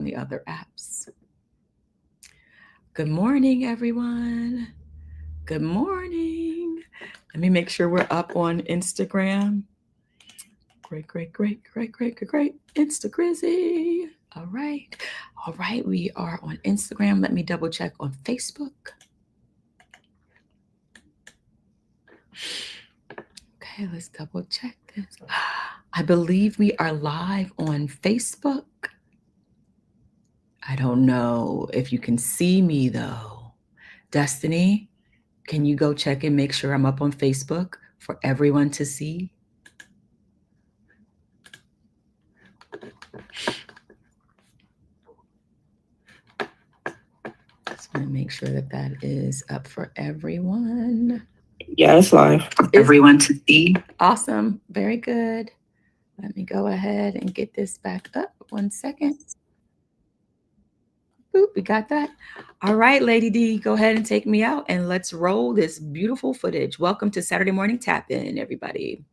the other apps. Good morning, everyone. Good morning. Let me make sure we're up on Instagram. Great. Insta-Grizzy. All right. We are on Instagram. Let me double check on Facebook. Okay, let's double check this. I believe we are live on Facebook. I don't know if you can see me though. Destiny, can you go check and make sure I'm up on Facebook for everyone to see? Just want to make sure that is up for everyone. Yeah, it's live. Everyone to see. Awesome. Very good. Let me go ahead and get this back up. 1 second. Boop, we got that. All right, Lady D, go ahead and take me out and let's roll this beautiful footage. Welcome to Saturday Morning Tap In, everybody.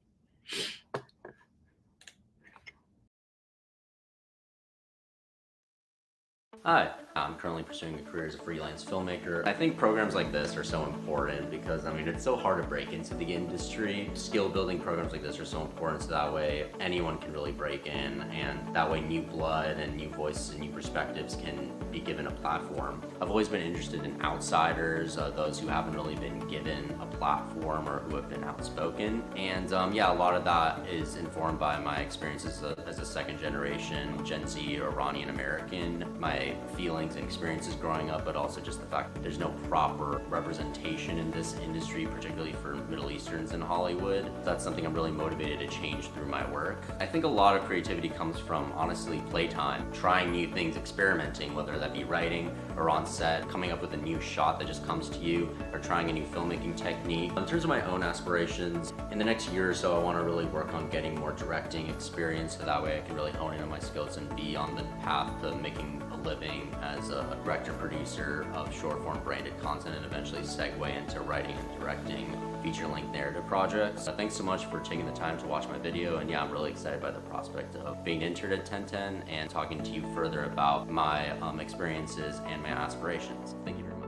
Hi, I'm currently pursuing a career as a freelance filmmaker. I think programs like this are so important because, it's so hard to break into the industry. Skill building programs like this are so important so that way anyone can really break in, and that way new blood and new voices and new perspectives can be given a platform. I've always been interested in outsiders, those who haven't really been given a platform or who have been outspoken. And a lot of that is informed by my experiences as a second generation Gen Z or Iranian American, my feelings and experiences growing up, but also just the fact that there's no proper representation in this industry, particularly for Middle Easterns in Hollywood. That's something I'm really motivated to change through my work. I think a lot of creativity comes from, honestly, playtime, trying new things, experimenting, whether that be writing or on set, coming up with a new shot that just comes to you, or trying a new filmmaking technique. In terms of my own aspirations, in the next year or so, I want to really work on getting more directing experience so that way I can really hone in on my skills and be on the path to making a living as a director producer of short form branded content and eventually segue into writing and directing feature-length narrative projects. Thanks so much for taking the time to watch my video, and I'm really excited by the prospect of being interned at 1010 and talking to you further about my experiences and my aspirations. Thank you very much.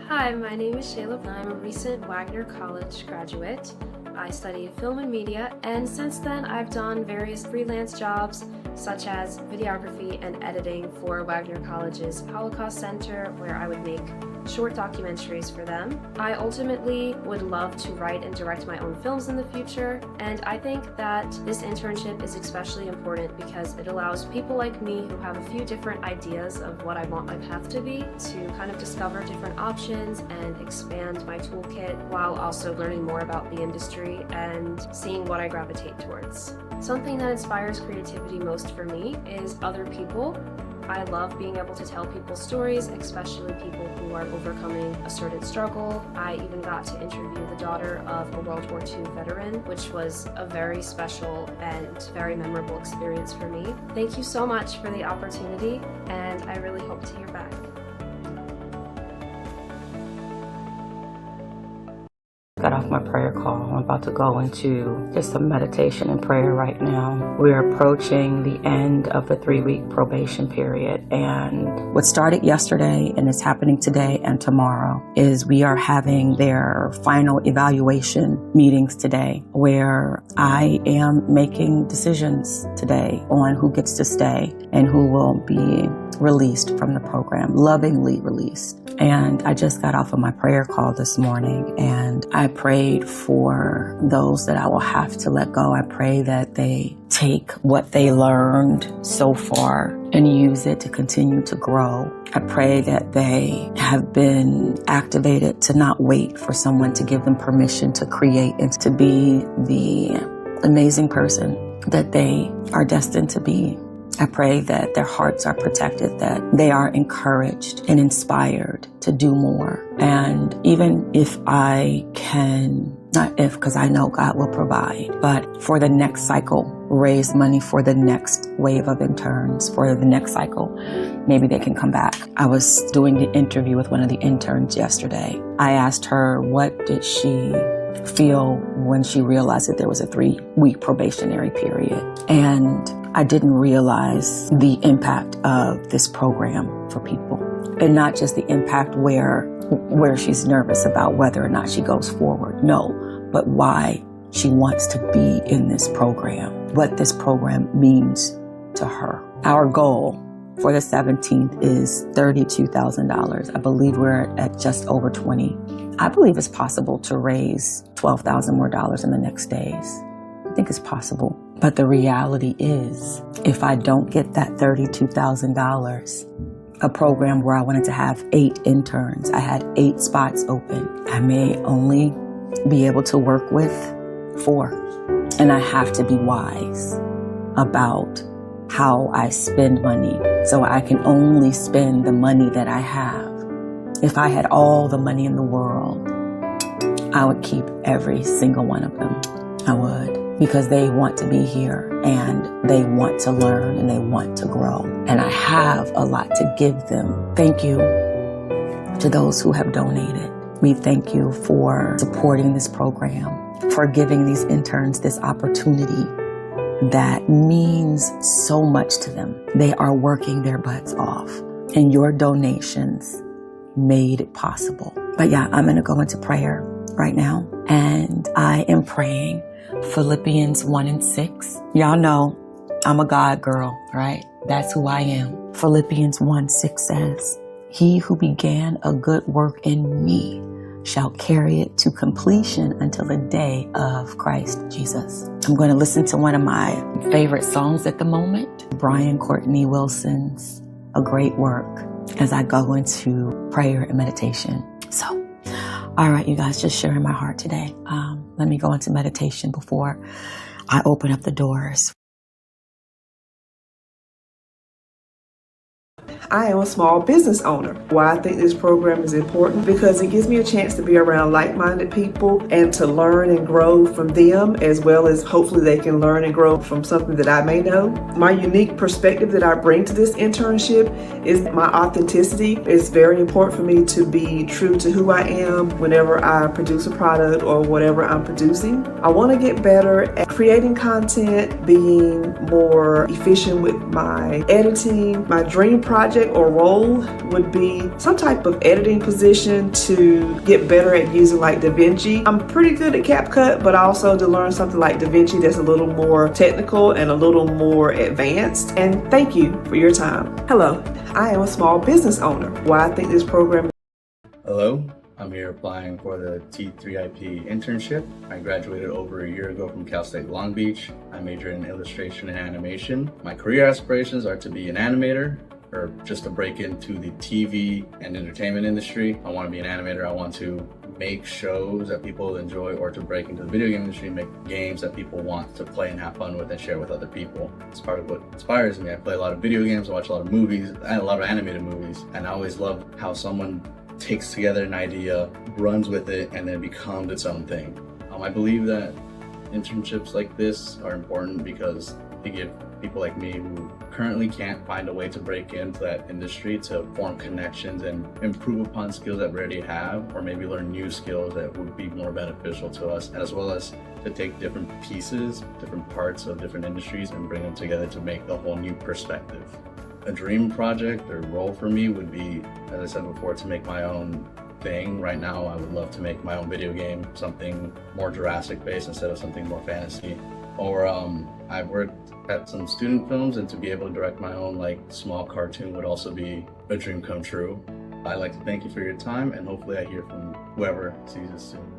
Hi, my name is Shayla. I'm a recent Wagner College graduate. I studied film and media, and since then I've done various freelance jobs such as videography and editing for Wagner College's Holocaust Center, where I would make short documentaries for them. I ultimately would love to write and direct my own films in the future, and I think that this internship is especially important because it allows people like me who have a few different ideas of what I want my path to be to kind of discover different options and expand my toolkit while also learning more about the industry and seeing what I gravitate towards. Something that inspires creativity most for me is other people. I love being able to tell people stories, especially people who are overcoming a certain struggle. I even got to interview the daughter of a World War II veteran, which was a very special and very memorable experience for me. Thank you so much for the opportunity, and I really hope to hear back. Got off my prayer call. I'm about to go into just some meditation and prayer right now. We're approaching the end of the 3-week probation period, and what started yesterday and is happening today and tomorrow is we are having their final evaluation meetings today, where I am making decisions today on who gets to stay and who will be released from the program, lovingly released. And I just got off of my prayer call this morning, and I prayed for those that I will have to let go. I pray that they take what they learned so far and use it to continue to grow. I pray that they have been activated to not wait for someone to give them permission to create and to be the amazing person that they are destined to be. I pray that their hearts are protected, that they are encouraged and inspired to do more. And even if I can, not if, because I know God will provide, but for the next cycle, raise money for the next wave of interns, for the next cycle, maybe they can come back. I was doing the interview with one of the interns yesterday. I asked her, what did she feel when she realized that there was a 3-week probationary period. And I didn't realize the impact of this program for people. And not just the impact where she's nervous about whether or not she goes forward. No, but why she wants to be in this program, what this program means to her. Our goal for the 17th is $32,000. I believe we're at just over 20. I believe it's possible to raise $12,000 more in the next days. I think it's possible. But the reality is, if I don't get that $32,000, a program where I wanted to have 8 interns, I had 8 spots open. I may only be able to work with 4. And I have to be wise about how I spend money. So I can only spend the money that I have. If I had all the money in the world, I would keep every single one of them. I would. Because they want to be here and they want to learn and they want to grow. And I have a lot to give them. Thank you to those who have donated. We thank you for supporting this program, for giving these interns this opportunity that means so much to them. They are working their butts off, and your donations made it possible. But yeah, I'm going to go into prayer right now, and I am praying Philippians 1:6. Y'all know I'm a God girl, right? That's who I am. Philippians 1:6 says, "He who began a good work in me shall carry it to completion until the day of Christ Jesus." I'm going to listen to one of my favorite songs at the moment, Brian Courtney Wilson's "A Great Work," as I go into prayer and meditation. So, all right, you guys, just sharing my heart today. Let me go into meditation before I open up the doors. I am a small business owner. Why I think this program is important? Because it gives me a chance to be around like-minded people and to learn and grow from them, as well as hopefully they can learn and grow from something that I may know. My unique perspective that I bring to this internship is my authenticity. It's very important for me to be true to who I am whenever I produce a product or whatever I'm producing. I want to get better at creating content, being more efficient with my editing. My dream project or role would be some type of editing position to get better at using like DaVinci. I'm pretty good at CapCut, but also to learn something like DaVinci that's a little more technical and a little more advanced. And thank you for your time. Hello, I am a small business owner. Why I think this program. Hello, I'm here applying for the T3IP internship. I graduated over a year ago from Cal State Long Beach. I majored in illustration and animation. My career aspirations are to be an animator, or just to break into the TV and entertainment industry. I want to be an animator. I want to make shows that people enjoy, or to break into the video game industry, make games that people want to play and have fun with and share with other people. It's part of what inspires me. I play a lot of video games, I watch a lot of movies, and a lot of animated movies, and I always love how someone takes together an idea, runs with it, and then becomes its own thing. I believe that internships like this are important because they give people like me who currently can't find a way to break into that industry to form connections and improve upon skills that we already have, or maybe learn new skills that would be more beneficial to us, as well as to take different pieces, different parts of different industries and bring them together to make a whole new perspective. A dream project or role for me would be, as I said before, to make my own thing. Right now, I would love to make my own video game, something more Jurassic based instead of something more fantasy. Or I've worked at some student films, and to be able to direct my own like small cartoon would also be a dream come true. I'd like to thank you for your time, and hopefully I hear from whoever sees this soon.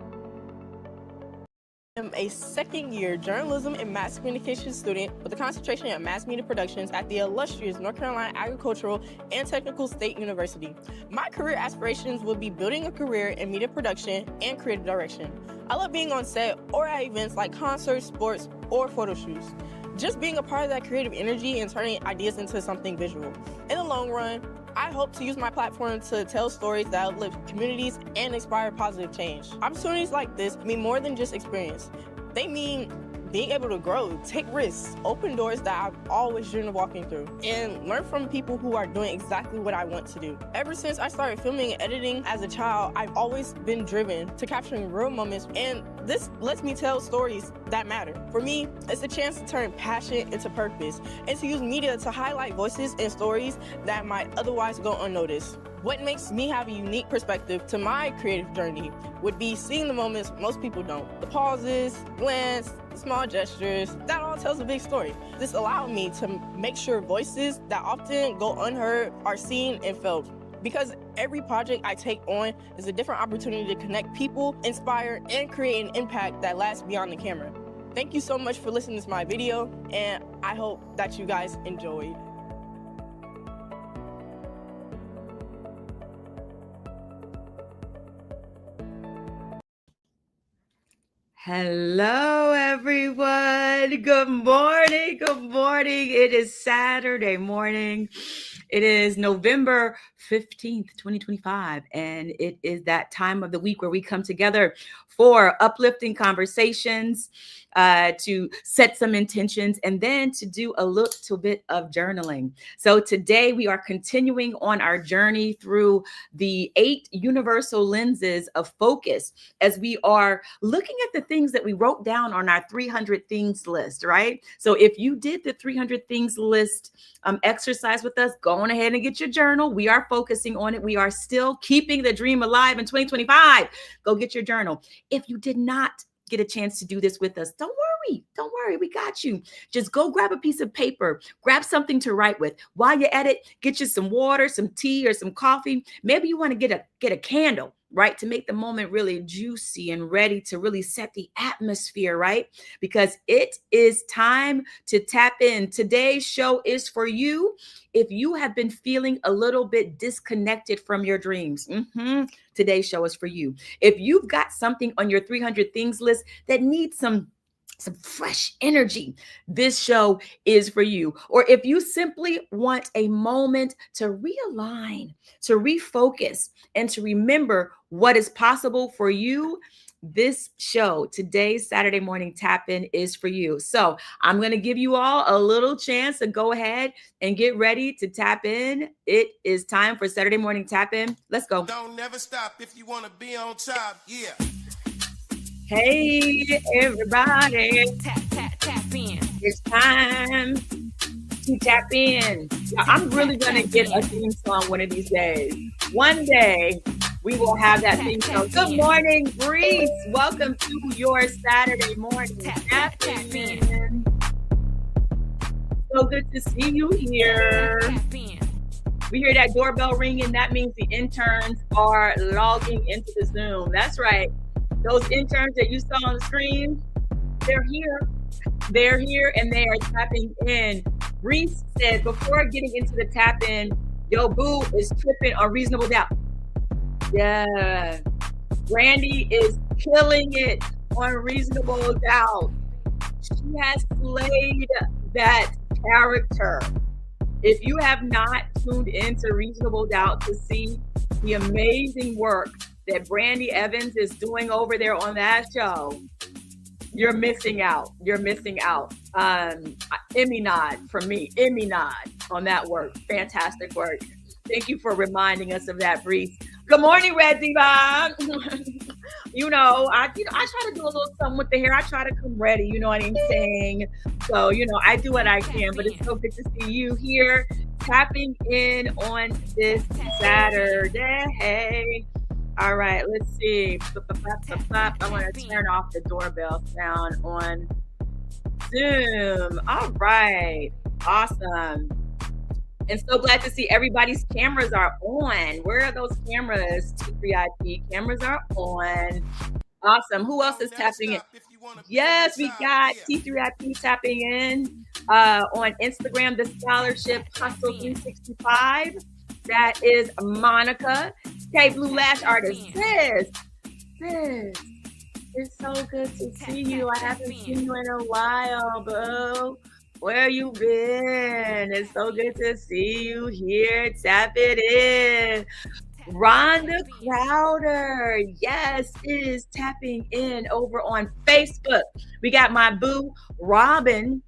I'm a second-year journalism and mass communication student with a concentration in mass media productions at the illustrious North Carolina Agricultural and Technical State University. My career aspirations would be building a career in media production and creative direction. I love being on set or at events like concerts, sports, or photo shoots. Just being a part of that creative energy and turning ideas into something visual. In the long run, I hope to use my platform to tell stories that uplift communities and inspire positive change. Opportunities like this mean more than just experience. They mean being able to grow, take risks, open doors that I've always dreamed of walking through, and learn from people who are doing exactly what I want to do. Ever since I started filming and editing as a child, I've always been driven to capturing real moments and This lets me tell stories that matter. For me, it's a chance to turn passion into purpose and to use media to highlight voices and stories that might otherwise go unnoticed. What makes me have a unique perspective to my creative journey would be seeing the moments most people don't. The pauses, glance, the small gestures, that all tells a big story. This allowed me to make sure voices that often go unheard are seen and felt. Because every project I take on is a different opportunity to connect people, inspire, and create an impact that lasts beyond the camera. Thank you so much for listening to my video, and I hope that you guys enjoyed. Hello, everyone. Good morning. Good morning. It is Saturday morning. It is November 15th, 2025, and it is that time of the week where we come together for uplifting conversations, to set some intentions, and then to do a little bit of journaling. So today we are continuing on our journey through the 8 universal lenses of focus as we are looking at the things that we wrote down on our 300 things list, right? So if you did the 300 things list exercise with us, go on ahead and get your journal. We are focusing on it. We are still keeping the dream alive in 2025. Go get your journal. If you did not get a chance to do this with us, don't worry, we got you. Just go grab a piece of paper, grab something to write with. While you're at it, get you some water, some tea, or some coffee. Maybe you want to get a candle, right, to make the moment really juicy and ready to really set the atmosphere, right? Because it is time to tap in. Today's show is for you if you have been feeling a little bit disconnected from your dreams. Today's show is for you. If you've got something on your 300 things list that needs some fresh energy, this show is for you. Or if you simply want a moment to realign, to refocus, and to remember what is possible for you, this show, today's Saturday morning tap-in, is for you. So I'm going to give you all a little chance to go ahead and get ready to tap in. It is time for Saturday morning tap-in. Let's go. Don't never stop if you want to be on top. Yeah. Hey, everybody. Tap in. It's time to tap in. Now, I'm really going to get a theme song one of these days. One day, we will have that theme song. Good morning, Breeze. Welcome to your Saturday morning tap in. So good to see you here. We hear that doorbell ringing. That means the interns are logging into the Zoom. That's right. Those interns that you saw on the screen, they're here. They're here and they are tapping in. Reese said, before getting into the tap in, yo, boo is tripping on reasonable doubt. Yeah. Brandy is killing it on reasonable doubt. She has played that character. If you have not tuned into Reasonable Doubt to see the amazing work that Brandy Evans is doing over there on that show, you're missing out. You're missing out. Emmy nod from me. Emmy nod on that work. Fantastic work. Thank you for reminding us of that, Breeze. Good morning, Red Diva. I try to do a little something with the hair. I try to come ready, you know what I'm saying? So, I do what I can, but it's so good to see you here tapping in on this Saturday. All right, let's see. I want to turn off the doorbell sound on Zoom. All right, awesome. And so glad to see everybody's cameras are on. Where are those cameras? T3IP cameras are on. Awesome. Who else is tapping in? Yes, we got T3IP tapping in on Instagram, the Scholarship Hustle 365. That is Monica. K Blue Lash Artist. Sis, it's so good to see you. I haven't seen you in a while, boo. Where you been? It's so good to see you here. Tap it in. Rhonda Crowder, yes, is tapping in over on Facebook. We got my boo, Robin.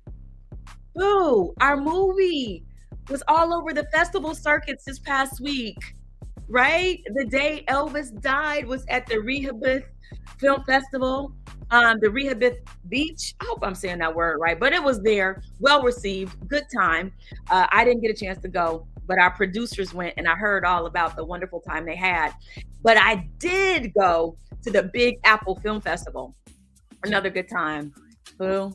Boo, our movie was all over the festival circuits this past week. right? The day Elvis died was at the Rehoboth Film Festival, the Rehoboth Beach. I hope I'm saying that word right, but it was there, well received, good time. I didn't get a chance to go, but our producers went, and I heard all about the wonderful time they had. But I did go to the Big Apple Film Festival. Another good time. Boo.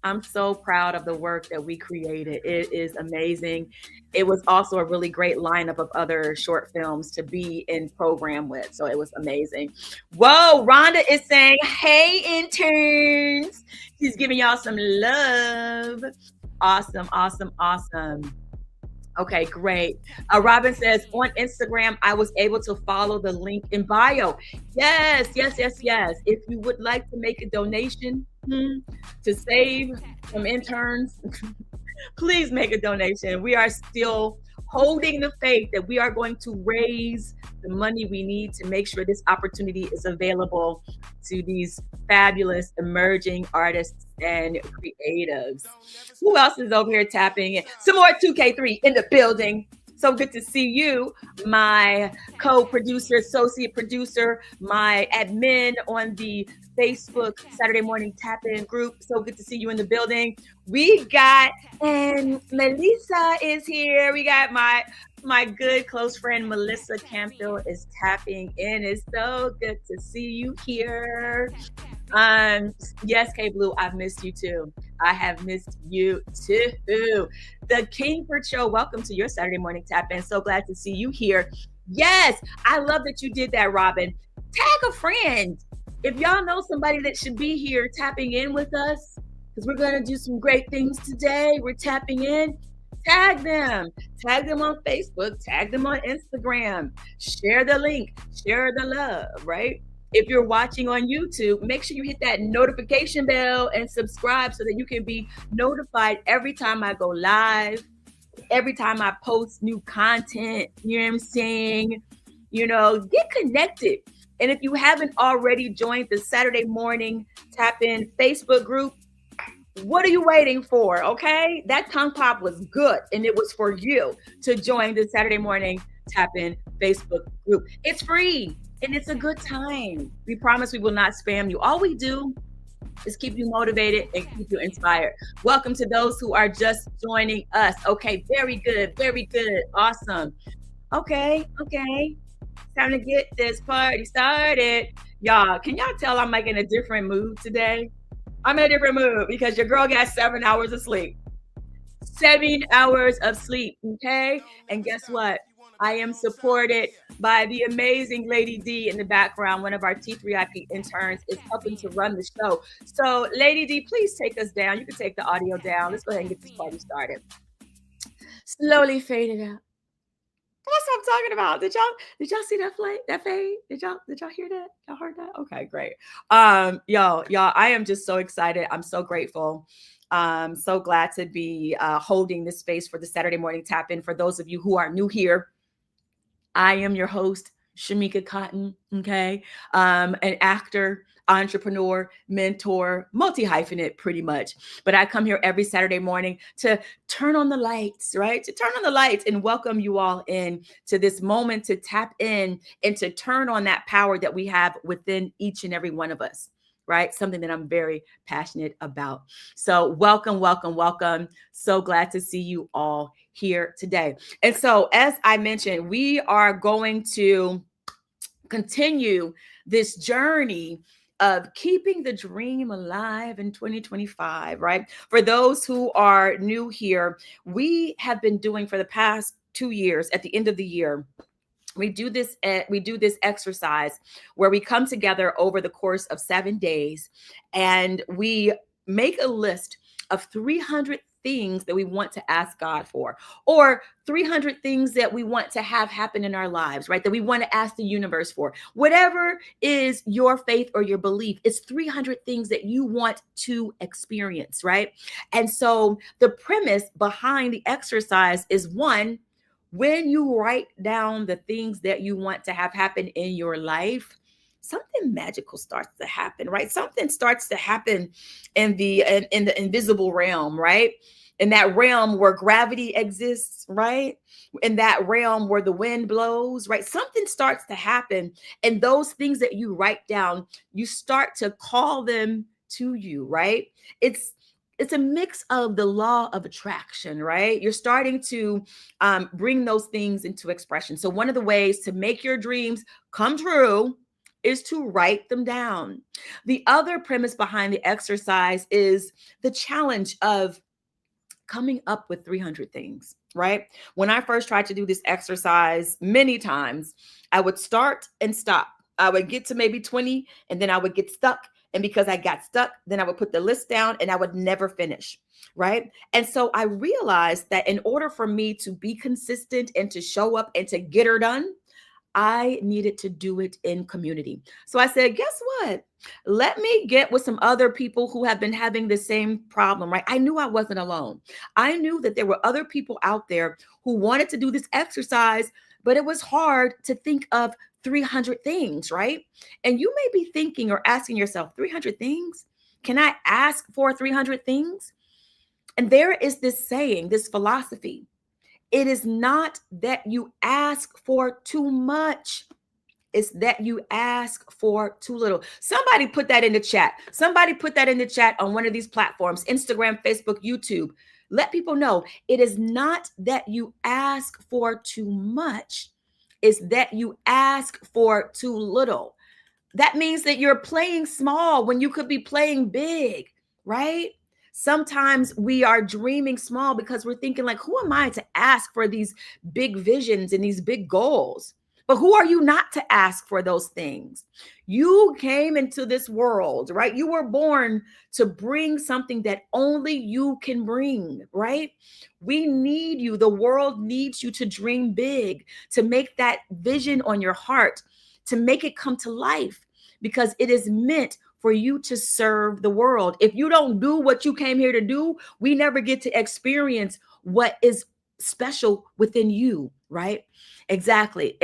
I'm so proud of the work that we created. It is amazing. It was also a really great lineup of other short films to be in program with. So it was amazing. Whoa, Rhonda is saying, hey, interns. She's giving y'all some love. Awesome, awesome, awesome. Okay, great. Robin says, on Instagram, I was able to follow the link in bio. Yes, yes, yes, yes. If you would like to make a donation to save some interns, please make a donation. We are still holding the faith that we are going to raise the money we need to make sure this opportunity is available to these fabulous emerging artists and creatives. Who else is over here tapping in? Some more 2K3 in the building. So good to see you, my co-producer, associate producer, my admin on the Facebook Saturday Morning Tap-In group. So good to see you in the building. We got, and Melissa is here. We got my good close friend Melissa Campbell is tapping in. It's so good to see you here. Yes, K Blue, I've missed you too. I have missed you too. The Kingford Show, welcome to your Saturday morning tap in. So glad to see you here. Yes, I love that you did that, Robin. Tag a friend. If y'all know somebody that should be here tapping in with us, because we're going to do some great things today. We're tapping in. Tag them on Facebook, tag them on Instagram, share the link, share the love, right? If you're watching on YouTube, make sure you hit that notification bell and subscribe so that you can be notified every time I go live, every time I post new content. You know what I'm saying? You know, get connected. And if you haven't already joined the Saturday Morning Tap In Facebook group, what are you waiting for? Okay, that tongue pop was good, and it was for you to join the Saturday Morning Tap In Facebook group. It's free and it's a good time. We promise we will not spam you. All we do is keep you motivated and keep you inspired. Welcome to those who are just joining us. Okay, very good, awesome. Okay. Time to get this party started. Y'all, can y'all tell I'm like in a different mood today? I'm in a different mood because your girl got 7 hours of sleep. 7 hours of sleep, okay? And guess what? I am supported by the amazing Lady D in the background. One of our T3IP interns is helping to run the show. So, Lady D, please take us down. You can take the audio down. Let's go ahead and get this party started. Slowly fade it out. That's what I'm talking about. Did y'all see that fade? Did y'all hear that? Y'all heard that? Okay, great. Y'all, I am just so excited. I'm so grateful. So glad to be holding this space for the Saturday Morning Tap In. For those of you who are new here, I am your host, Shamika Cotton, okay? An actor, entrepreneur, mentor, multi-hyphenate pretty much. But I come here every Saturday morning to turn on the lights, right? To turn on the lights and welcome you all in to this moment to tap in and to turn on that power that we have within each and every one of us, right? Something that I'm very passionate about. So welcome. So glad to see you all here today. And so, as I mentioned, we are going to continue this journey of keeping the dream alive in 2025, right? For those who are new here, we have been doing for the past 2 years at the end of the year, we do this exercise where we come together over the course of 7 days and we make a list of 300 things that we want to ask God for, or 300 things that we want to have happen in our lives, right? That we want to ask the universe for. Whatever is your faith or your belief, it's 300 things that you want to experience, right? And so the premise behind the exercise is, one, when you write down the things that you want to have happen in your life, something magical starts to happen, right? Something starts to happen in the invisible realm, right? in that realm where gravity exists, right? In that realm where the wind blows, right? Something starts to happen. And those things that you write down, you start to call them to you, right? It's a mix of the law of attraction, right? You're starting to bring those things into expression. So one of the ways to make your dreams come true is to write them down. The other premise behind the exercise is the challenge of coming up with 300 things, right? When I first tried to do this exercise many times, I would start and stop. I would get to maybe 20 and then I would get stuck. And because I got stuck, then I would put the list down and I would never finish, right? And so I realized that in order for me to be consistent and to show up and to get her done, I needed to do it in community. So I said, guess what? Let me get with some other people who have been having the same problem, right? I knew I wasn't alone. I knew that there were other people out there who wanted to do this exercise, but it was hard to think of 300 things, right? And you may be thinking or asking yourself, 300 things? Can I ask for 300 things? And there is this saying, this philosophy. It is not that you ask for too much. It's that you ask for too little. Somebody put that in the chat. Somebody put that in the chat on one of these platforms, Instagram, Facebook, YouTube. Let people know it is not that you ask for too much. It's that you ask for too little. That means that you're playing small when you could be playing big, right? Sometimes we are dreaming small because we're thinking like, who am I to ask for these big visions and these big goals? But who are you not to ask for those things? You came into this world, right? You were born to bring something that only you can bring, right? We need you. The world needs you to dream big, to make that vision on your heart, to make it come to life, because it is meant for you to serve the world. If you don't do what you came here to do, we never get to experience what is special within you, right? Exactly.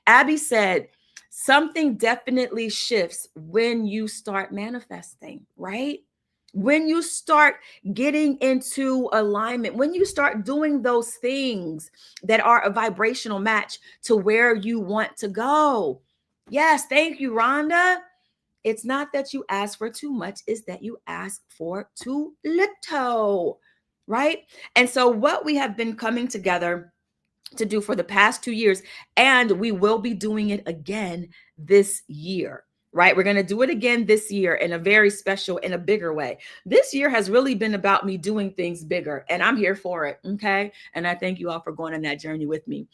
Abby said, something definitely shifts when you start manifesting, right? When you start getting into alignment, when you start doing those things that are a vibrational match to where you want to go. Yes, thank you, Rhonda. It's not that you ask for too much, it's that you ask for too little, right? And so what we have been coming together to do for the past 2 years, and we will be doing it again this year, right? We're going to do it again this year in a very special, in a bigger way. This year has really been about me doing things bigger, and I'm here for it, okay? And I thank you all for going on that journey with me.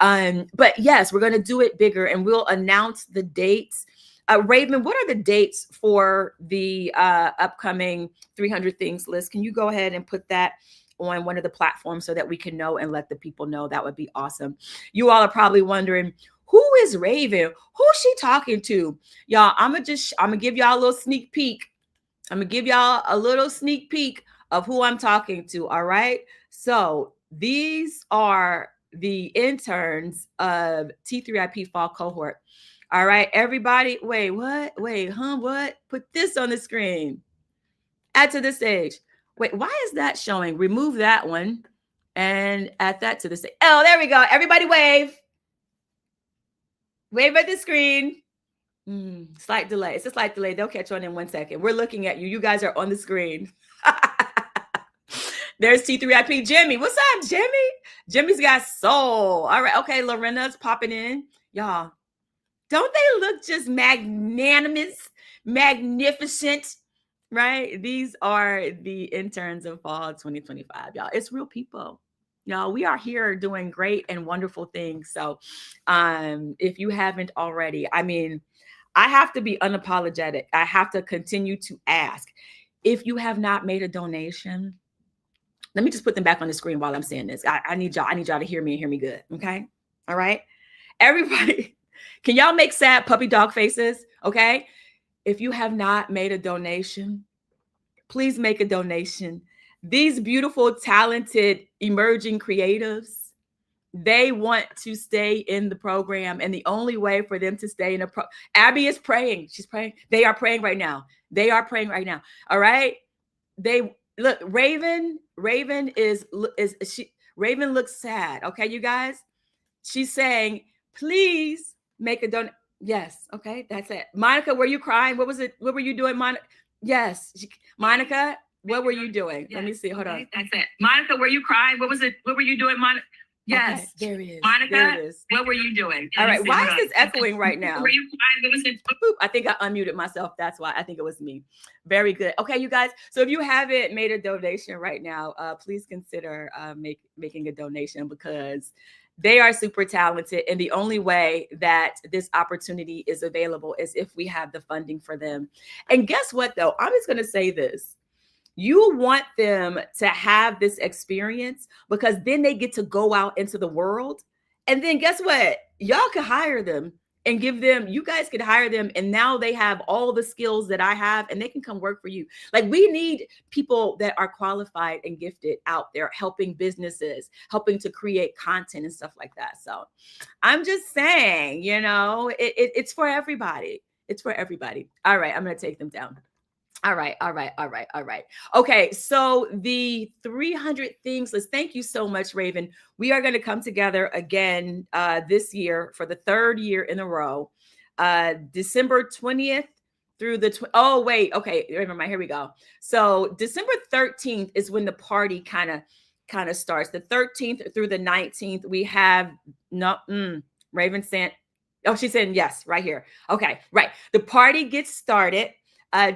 But yes, we're going to do it bigger, and we'll announce the dates. Raven, what are the dates for the upcoming 300 Things list? Can you go ahead and put that on one of the platforms so that we can know and let the people know? That would be awesome. You all are probably wondering, who is Raven? Who's she talking to? Y'all, I'm gonna give y'all a little sneak peek. I'm gonna give y'all a little sneak peek of who I'm talking to. All right. So these are the interns of T3IP Fall Cohort. All right, everybody. Wait, what? What? Put this on the screen. Add to the stage. Wait, why is that showing? Remove that one and add that to the stage. Oh, there we go. Everybody wave. Wave at the screen. Slight delay. It's a slight delay. They'll catch on in 1 second. We're looking at you. You guys are on the screen. There's T3IP Jimmy. What's up, Jimmy? Jimmy's got soul. All right. Okay, Lorena's popping in. Y'all, don't they look just magnanimous, magnificent, right? These are the interns of fall 2025, y'all. It's real people. Y'all, we are here doing great and wonderful things. So if you haven't already, I mean, I have to be unapologetic. I have to continue to ask. If you have not made a donation, let me just put them back on the screen while I'm saying this. I need y'all to hear me and hear me good. Okay. All right. Everybody, can y'all make sad puppy dog faces? Okay. If you have not made a donation, please make a donation. These beautiful, talented, emerging creatives, they want to stay in the program. And the only way for them to stay in a Abby is praying. She's praying. They are praying right now. All right. Look, Raven Raven looks sad. Okay, you guys. She's saying, please make a donation. Yes. Okay. That's it. Monica, were you crying? What was it? What were you doing, Monica? Yes. Monica, what were you doing? Yes. Let me see. Hold on. That's it. Monica, were you crying? What was it? What were you doing, Monica? Yes. Okay, there it is. Monica, there it is. what were you doing? All right. Why is this echoing right now? Were you crying? What was it? Boop. I think I unmuted myself. That's why. I think it was me. Very good. Okay, you guys. So if you haven't made a donation right now, please consider making a donation, because they are super talented. And the only way that this opportunity is available is if we have the funding for them. And guess what, though? I'm just going to say this. You want them to have this experience, because then they get to go out into the world. And then guess what? Y'all can hire them and you guys could hire them. And now they have all the skills that I have, and they can come work for you. Like, we need people that are qualified and gifted out there helping businesses, helping to create content and stuff like that. So I'm just saying, it's for everybody. It's for everybody. All right. I'm going to take them down. All right. Okay. So the 300 things list. Thank you so much, Raven. We are going to come together again this year for the third year in a row. December 20th through the, oh, wait. Okay. Remember, here we go. So December 13th is when the party kind of starts. The 13th through the 19th, we have Raven sent. Oh, she's saying yes, right here. Okay. Right. The party gets started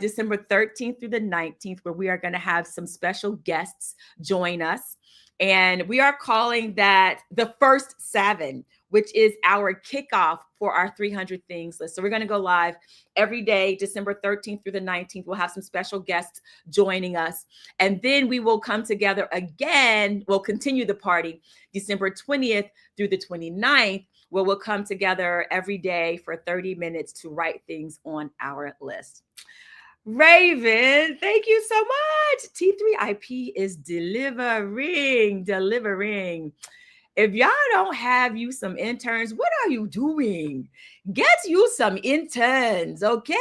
December 13th through the 19th, where we are going to have some special guests join us. And we are calling that the First 7, which is our kickoff for our 300 things list. So we're going to go live every day, December 13th through the 19th. We'll have some special guests joining us. And then we will come together again. We'll continue the party December 20th through the 29th, where we'll come together every day for 30 minutes to write things on our list. Raven, thank you so much. T3IP is delivering. If y'all don't have you some interns, what are you doing? Get you some interns, okay?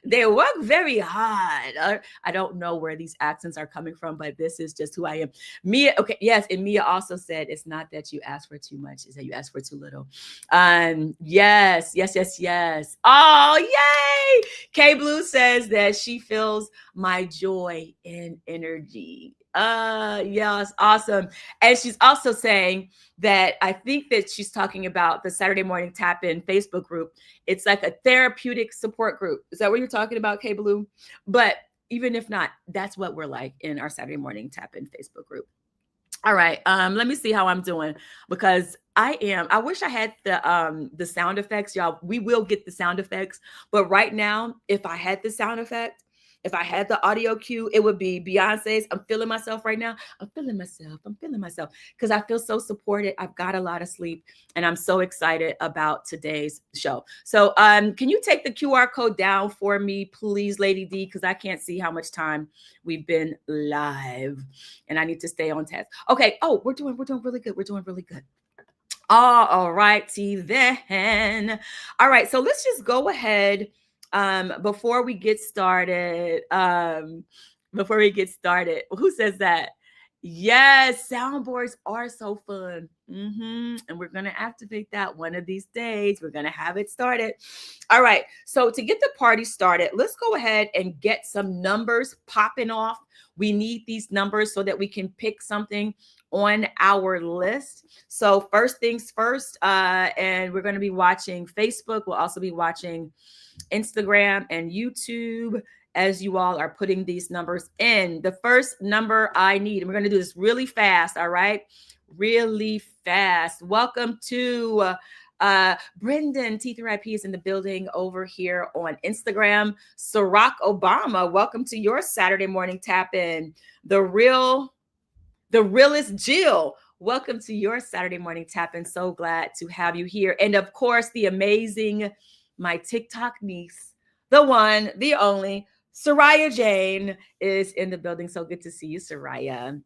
They work very hard. I don't know where these accents are coming from, but this is just who I am. Mia, okay, yes, and Mia also said it's not that you ask for too much, it's that you ask for too little. Yes. Oh, yay! K Blue says that she feels my joy and energy. Yes, awesome. And she's also saying that I think that she's talking about the Saturday Morning Tap In Facebook group. It's like a therapeutic support group. Is that what you're talking about, K Blue? But even if not, that's what we're like in our Saturday Morning Tap In Facebook group. All right. Let me see how I'm doing, because I wish I had the sound effects, y'all. We will get the sound effects, but right now, if I had the sound effect, if I had the audio cue, it would be Beyonce's "I'm Feeling Myself" right now. I'm feeling myself, because I feel so supported. I've got a lot of sleep, and I'm so excited about today's show. So can you take the QR code down for me, please, Lady D, because I can't see how much time we've been live, and I need to stay on task. Okay. Oh, we're doing really good. We're doing really good. All righty then. All right. So let's just go ahead. Before we get started, who says that? Yes, soundboards are so fun. And we're going to activate that one of these days. We're going to have it started. All right. So to get the party started, let's go ahead and get some numbers popping off. We need these numbers so that we can pick something on our list. So first things first, and we're going to be watching Facebook. We'll also be watching Instagram and YouTube as you all are putting these numbers in. The first number I need, and we're going to do this really fast. All right. Really fast. Welcome to Brendan. T3IP is in the building over here on Instagram. Barack Obama, welcome to your Saturday Morning Tap In. The realest Jill, welcome to your Saturday Morning Tap In. So glad to have you here. And of course, the amazing, my TikTok niece, the one, the only, Soraya Jane is in the building. So good to see you, Soraya.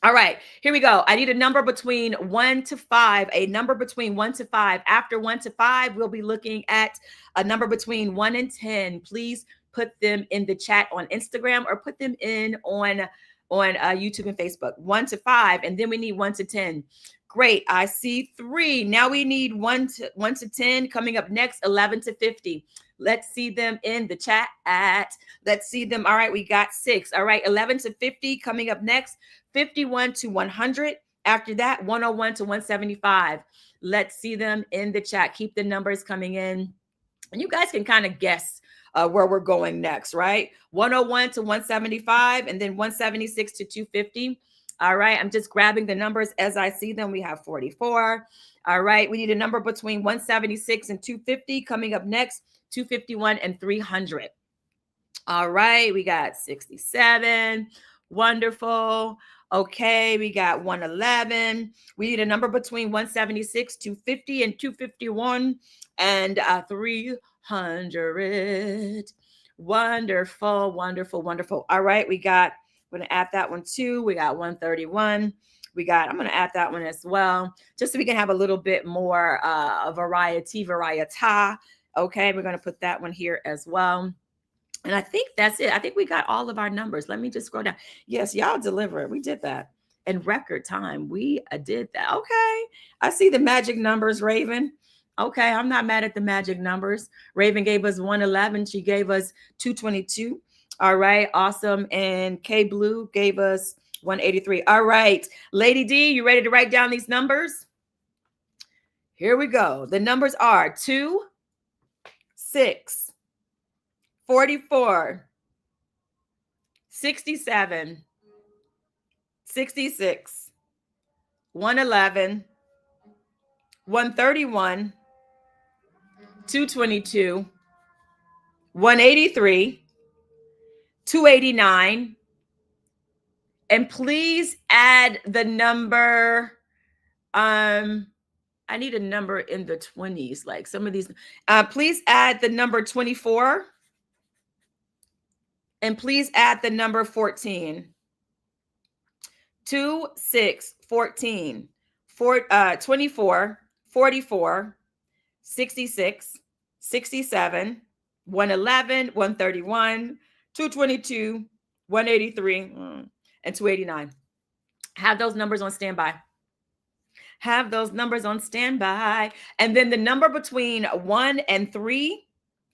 All right, here we go. I need a number between 1 to 5, a number between 1 to 5. After 1 to 5, we'll be looking at a number between 1 and 10. Please put them in the chat on Instagram or put them in on on YouTube and Facebook. 1 to 5, and then we need 1 to 10. Great. I see 3. Now we need 1 to 10. Coming up next, 11 to 50. Let's see them in the chat. Let's see them. All right, we got 6. All right, 11 to 50 coming up next. 51 to 100. After that, 101 to 175. Let's see them in the chat. Keep the numbers coming in. And you guys can kind of guess where we're going next, right? 101 to 175, and then 176 to 250. All right, I'm just grabbing the numbers as I see them. We have 44. All right, we need a number between 176 and 250 coming up next, 251 and 300. All right, we got 67. Wonderful. Okay, we got 111. We need a number between 176, 250, and 251, and 300. Wonderful, wonderful, wonderful. All right, we got, I'm going to add that one too. We got 131. I'm going to add that one as well, just so we can have a little bit more variety. Okay, we're going to put that one here as well. And I think that's it. I think we got all of our numbers. Let me just scroll down. Yes, y'all delivered. We did that in record time. We did that. Okay. I see the magic numbers, Raven. Okay. I'm not mad at the magic numbers. Raven gave us 111. She gave us 222. All right. Awesome. And K Blue gave us 183. All right. Lady D, you ready to write down these numbers? Here we go. The numbers are 2, 6, 44, 67, 66, 111, 131, 222, 183, 289. And please add the number. I need a number in the 20s, like some of these. Please add the number 24. And please add the number 14. 2, 6, 14, 24, 44, 66, 67, 111, 131, 222, 183, and 289. Have those numbers on standby. Have those numbers on standby. And then the number between 1 and 3.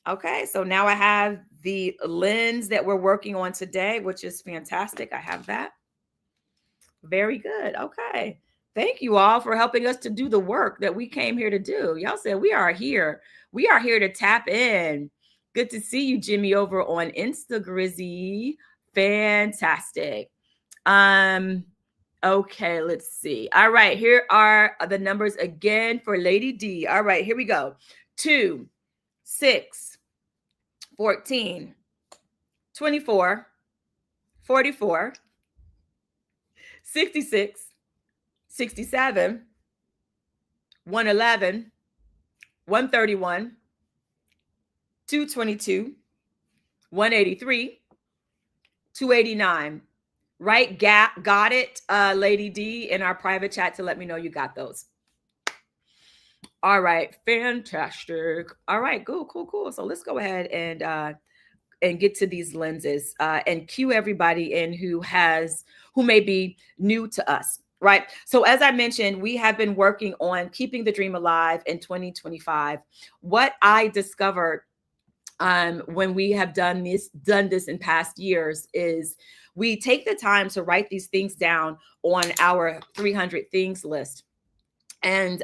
Okay, so now I have the lens that we're working on today, which is fantastic. I have that. Very good. Okay. Thank you all for helping us to do the work that we came here to do. Y'all said we are here. We are here to tap in. Good to see you, Jimmy, over on Instagrizzy. Fantastic. Okay, let's see. All right, here are the numbers again for Lady D. All right, here we go. 2, 6, 14, 24, 44, 66, 67, 111, 131, 222, 183, 289. Right? Got it, Lady D, in our private chat to let me know you got those. All right, fantastic. All right, cool. So let's go ahead and get to these lenses and cue everybody in who may be new to us, right? So as I mentioned, we have been working on keeping the dream alive in 2025. What I discovered when we have done this in past years is we take the time to write these things down on our 300 things list. And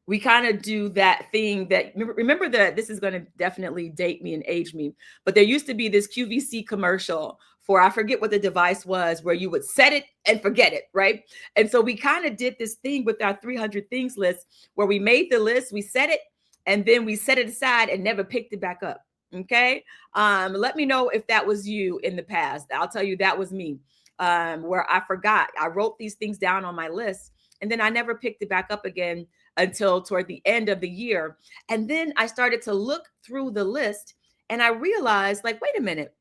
we kind of do that thing that, remember that this is going to definitely date me and age me, but there used to be this QVC commercial for, I forget what the device was, where you would set it and forget it, right? And so we kind of did this thing with our 300 things list where we made the list, we set it, and then we set it aside and never picked it back up. Okay. Let me know if that was you in the past. I'll tell you that was me, where I forgot. I wrote these things down on my list and then I never picked it back up again until toward the end of the year. And then I started to look through the list and I realized, like, wait a minute.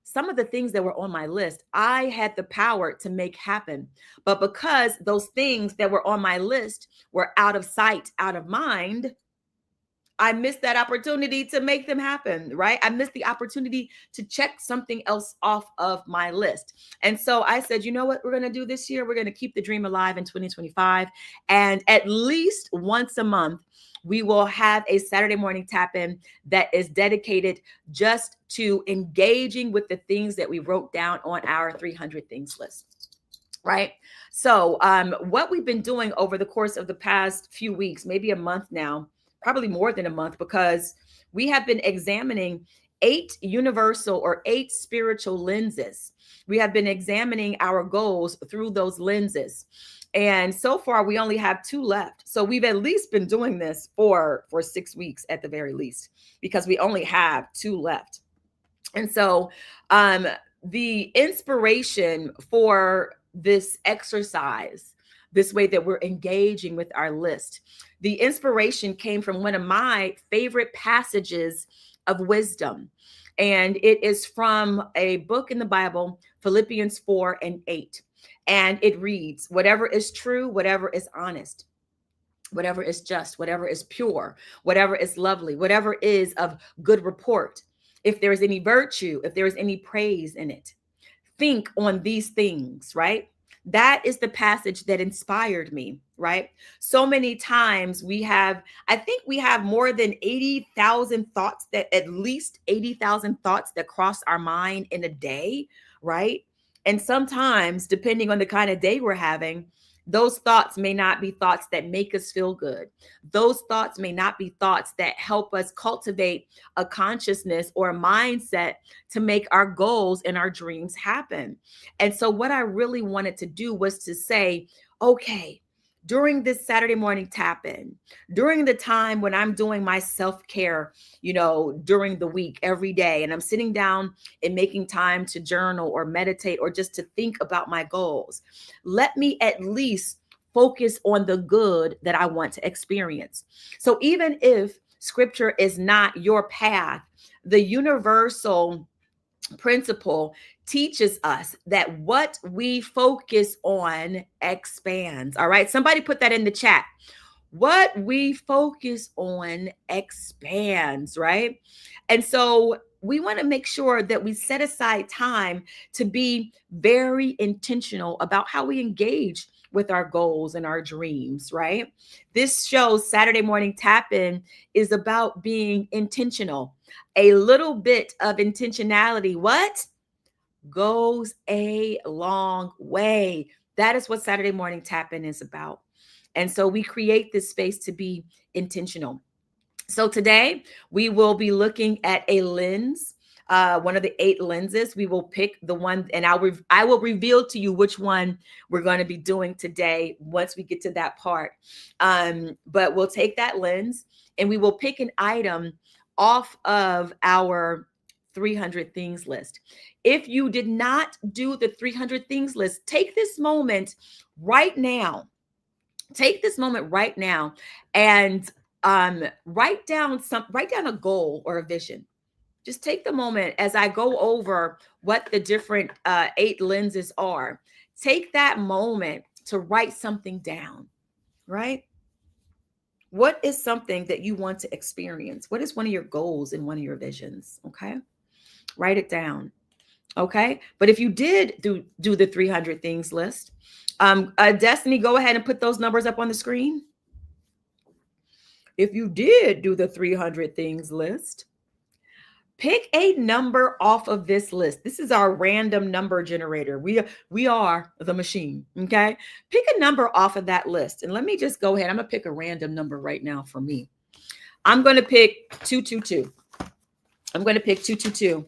Some of the things that were on my list, I had the power to make happen. But because those things that were on my list were out of sight, out of mind, I missed that opportunity to make them happen, right? I missed the opportunity to check something else off of my list. And so I said, you know what we're going to do this year? We're going to keep the dream alive in 2025. And at least once a month, we will have a Saturday morning tap in that is dedicated just to engaging with the things that we wrote down on our 300 things list. Right. So what we've been doing over the course of the past few weeks, maybe a month now, probably more than a month, because we have been examining 8 universal or 8 spiritual lenses. We have been examining our goals through those lenses. And so far, we only have 2 left. So we've at least been doing this for 6 weeks at the very least, because we only have 2 left. And so the inspiration for this exercise, this way that we're engaging with our list, the inspiration came from one of my favorite passages of wisdom. And it is from a book in the Bible, Philippians 4:8. And it reads, whatever is true, whatever is honest, whatever is just, whatever is pure, whatever is lovely, whatever is of good report, if there is any virtue, if there is any praise in it, think on these things, right? That is the passage that inspired me, right? So many times I think we have more than 80,000 thoughts, that at least 80,000 thoughts that cross our mind in a day, right? And sometimes, depending on the kind of day we're having, those thoughts may not be thoughts that make us feel good. Those thoughts may not be thoughts that help us cultivate a consciousness or a mindset to make our goals and our dreams happen. And so what I really wanted to do was to say, okay, during this Saturday morning tap in, during the time when I'm doing my self-care, during the week, every day, and I'm sitting down and making time to journal or meditate or just to think about my goals, let me at least focus on the good that I want to experience. So even if scripture is not your path, the universal principle teaches us that what we focus on expands. All right. Somebody put that in the chat. What we focus on expands, right? And so we want to make sure that we set aside time to be very intentional about how we engage with our goals and our dreams, right? This show's Saturday morning tap-in is about being intentional. A little bit of intentionality, what? Goes a long way. That is what Saturday morning tap-in is about. And so we create this space to be intentional. So today we will be looking at a lens, one of the 8 lenses. We will pick the one, and I will reveal to you which one we're going to be doing today once we get to that part. But we'll take that lens and we will pick an item off of our 300 things list. If you did not do the 300 things list, take this moment right now. Take this moment right now and write down a goal or a vision. Just take the moment as I go over what the different 8 lenses are. Take that moment to write something down, right? What is something that you want to experience? What is one of your goals and one of your visions? Okay. Write it down. Okay. But if you did do the 300 things list, Destiny, go ahead and put those numbers up on the screen. If you did do the 300 things list, pick a number off of this list. This is our random number generator. We are the machine. Okay. Pick a number off of that list. And let me just go ahead. I'm going to pick a random number right now for me. I'm going to pick 222. I'm going to pick 222.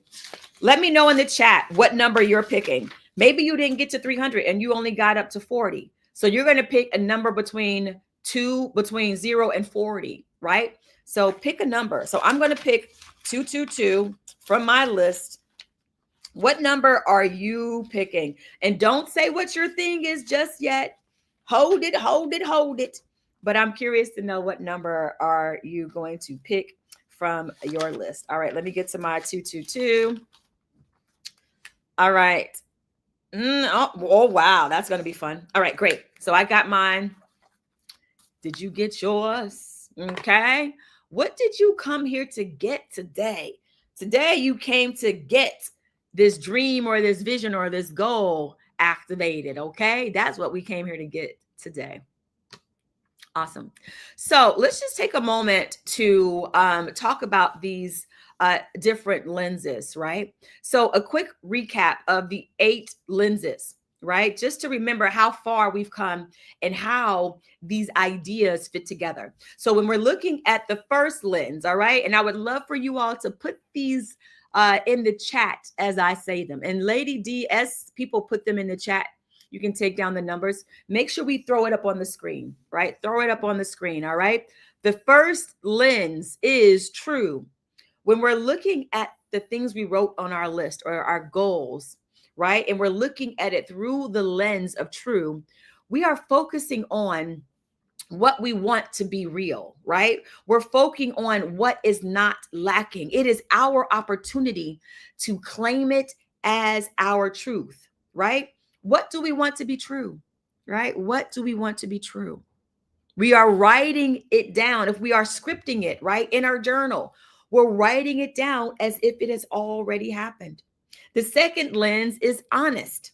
Let me know in the chat what number you're picking. Maybe you didn't get to 300 and you only got up to 40. So you're going to pick a number between 0 and 40, right? So pick a number. So I'm going to pick 222 from my list. What number are you picking? And don't say what your thing is just yet. Hold it. But I'm curious to know, what number are you going to pick from your list? All right, let me get to my 222. All right. Oh, wow. That's going to be fun. All right, great. So I got mine. Did you get yours? Okay. What did you come here to get today? Today, you came to get this dream or this vision or this goal activated. Okay. That's what we came here to get today. Awesome. So let's just take a moment to talk about these different lenses, right? So a quick recap of the 8 lenses, right? Just to remember how far we've come and how these ideas fit together. So when we're looking at the first lens, all right, and I would love for you all to put these in the chat as I say them. And Lady D, as people put them in the chat, you can take down the numbers. Make sure we throw it up on the screen, right? Throw it up on the screen, all right? The first lens is true. When we're looking at the things we wrote on our list or our goals, right? And we're looking at it through the lens of true, we are focusing on what we want to be real, right? We're focusing on what is not lacking. It is our opportunity to claim it as our truth, right? What do we want to be true, right? What do we want to be true? We are writing it down. If we are scripting it, right, in our journal, we're writing it down as if it has already happened. The second lens is honest.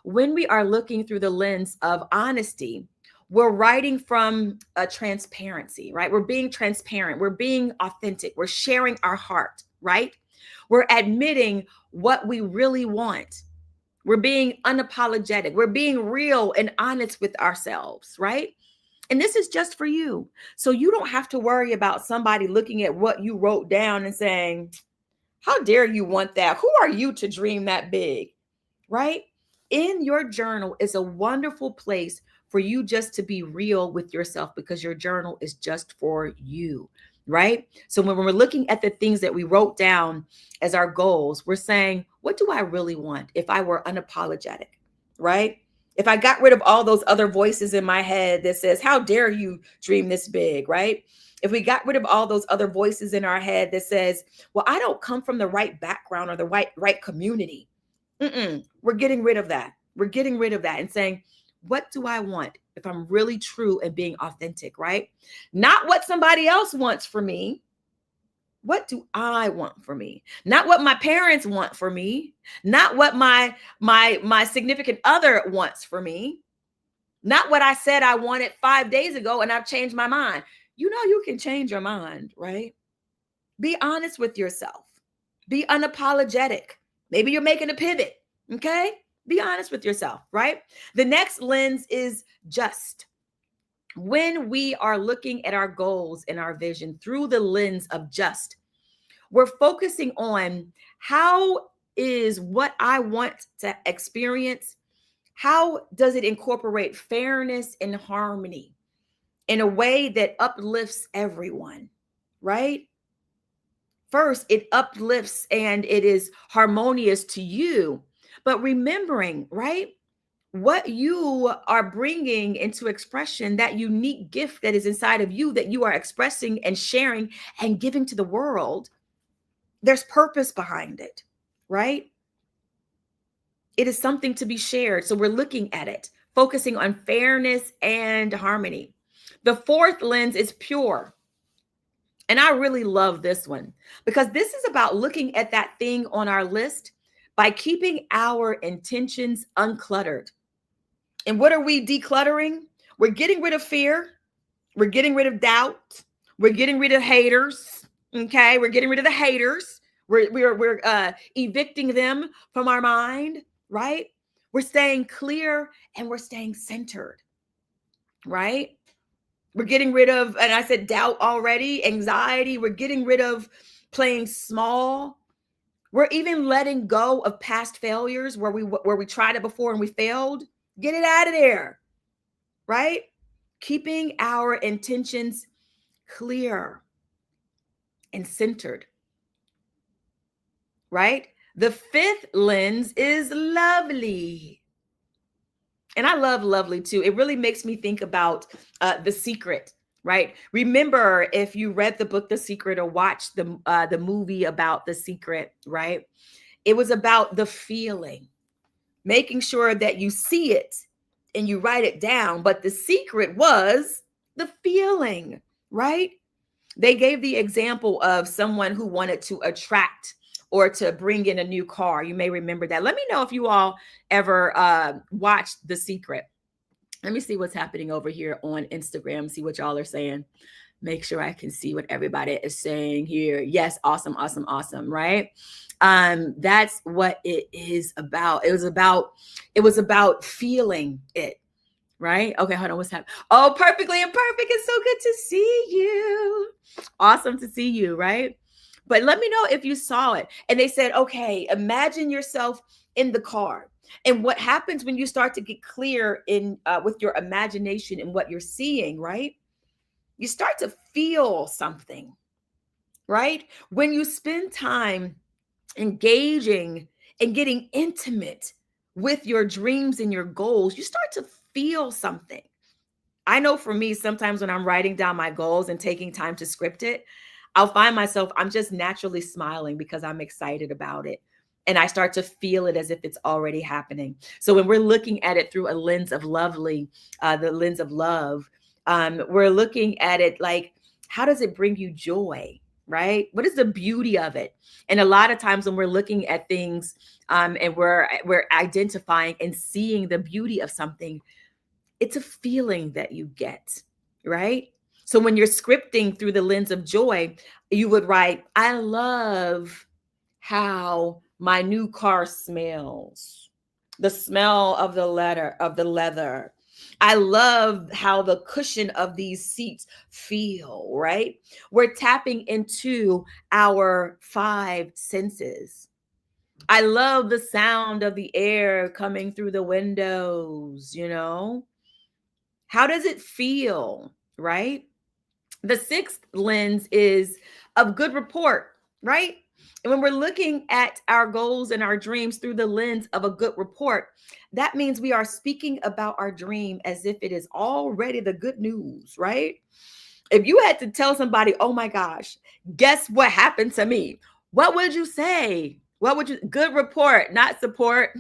When we are looking through the lens of honesty, we're writing from a transparency, right? We're being transparent. We're being authentic. We're sharing our heart, right? We're admitting what we really want. We're being unapologetic. We're being real and honest with ourselves, right? And this is just for you. So you don't have to worry about somebody looking at what you wrote down and saying, how dare you want that? Who are you to dream that big, right? In your journal is a wonderful place for you just to be real with yourself because your journal is just for you, right? So when we're looking at the things that we wrote down as our goals, we're saying, what do I really want if I were unapologetic, right? If I got rid of all those other voices in my head that says, how dare you dream this big, right? If we got rid of all those other voices in our head that says, well, I don't come from the right background or the right community. We're getting rid of that. We're getting rid of that and saying, what do I want if I'm really true and being authentic, right? Not what somebody else wants for me. What do I want for me? Not what my parents want for me. Not what my significant other wants for me. Not what I said I wanted 5 days ago and I've changed my mind. You know, you can change your mind, right? Be honest with yourself. Be unapologetic. Maybe you're making a pivot, okay? Be honest with yourself, right? The next lens is just. When we are looking at our goals and our vision through the lens of just, we're focusing on how is what I want to experience, how does it incorporate fairness and harmony in a way that uplifts everyone, right? First, it uplifts and it is harmonious to you, but remembering, right, what you are bringing into expression, that unique gift that is inside of you that you are expressing and sharing and giving to the world, there's purpose behind it, right? It is something to be shared. So we're looking at it, focusing on fairness and harmony. The fourth lens is pure. And I really love this one because this is about looking at that thing on our list by keeping our intentions uncluttered. And what are we decluttering? We're getting rid of fear. We're getting rid of doubt. We're getting rid of haters. Okay. We're getting rid of the haters. We're evicting them from our mind, right? We're staying clear and we're staying centered, right? We're getting rid of, and I said doubt already, anxiety. We're getting rid of playing small. We're even letting go of past failures where we tried it before and we failed. Get it out of there, right? Keeping our intentions clear and centered, right? The fifth lens is lovely. And I love lovely too. It really makes me think about The Secret, right? Remember, if you read the book The Secret or watched the movie about The Secret, right? It was about the feeling, making sure that you see it and you write it down. But the secret was the feeling, right? They gave the example of someone who wanted to attract or to bring in a new car. You may remember that. Let me know if you all ever watched The Secret. Let me see what's happening over here on Instagram, see what y'all are saying. Make sure I can see what everybody is saying here. Yes, awesome, awesome, awesome, right? That's what it is about. It was about feeling it, right? Okay, hold on, what's happening? Oh, perfectly imperfect. It's so good to see you. Awesome to see you, right? But let me know if you saw it. And they said, okay, imagine yourself in the car. And what happens when you start to get clear in with your imagination and what you're seeing, right? You start to feel something, right? When you spend time engaging and getting intimate with your dreams and your goals, you start to feel something. I know for me, sometimes when I'm writing down my goals and taking time to script it, I'll find myself, I'm just naturally smiling because I'm excited about it. And I start to feel it as if it's already happening. So when we're looking at it through a lens of the lens of love, we're looking at it like, how does it bring you joy, right? What is the beauty of it? And a lot of times when we're looking at things and we're identifying and seeing the beauty of something, it's a feeling that you get, right? So when you're scripting through the lens of joy, you would write, I love how my new car smells. The smell of the leather. I love how the cushion of these seats feel, right? We're tapping into our 5 senses. I love the sound of the air coming through the windows, How does it feel, right? The 6th lens is of good report, right? And when we're looking at our goals and our dreams through the lens of a good report, that means we are speaking about our dream as if it is already the good news, right? If you had to tell somebody, oh my gosh, guess what happened to me? What would you say? Good report, not support.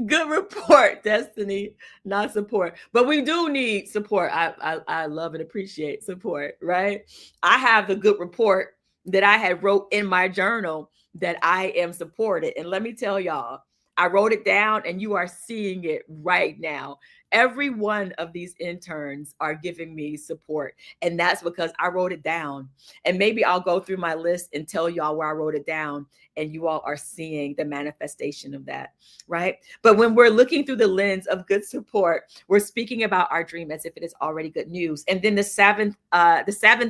Good report, Destiny, not support. But we do need support. I love and appreciate support, right? I have the good report that I had wrote in my journal that I am supported. And let me tell y'all, I wrote it down and you are seeing it right now. Every one of these interns are giving me support. And that's because I wrote it down. And maybe I'll go through my list and tell y'all where I wrote it down. And you all are seeing the manifestation of that, right? But when we're looking through the lens of good support, we're speaking about our dream as if it is already good news. And then the seventh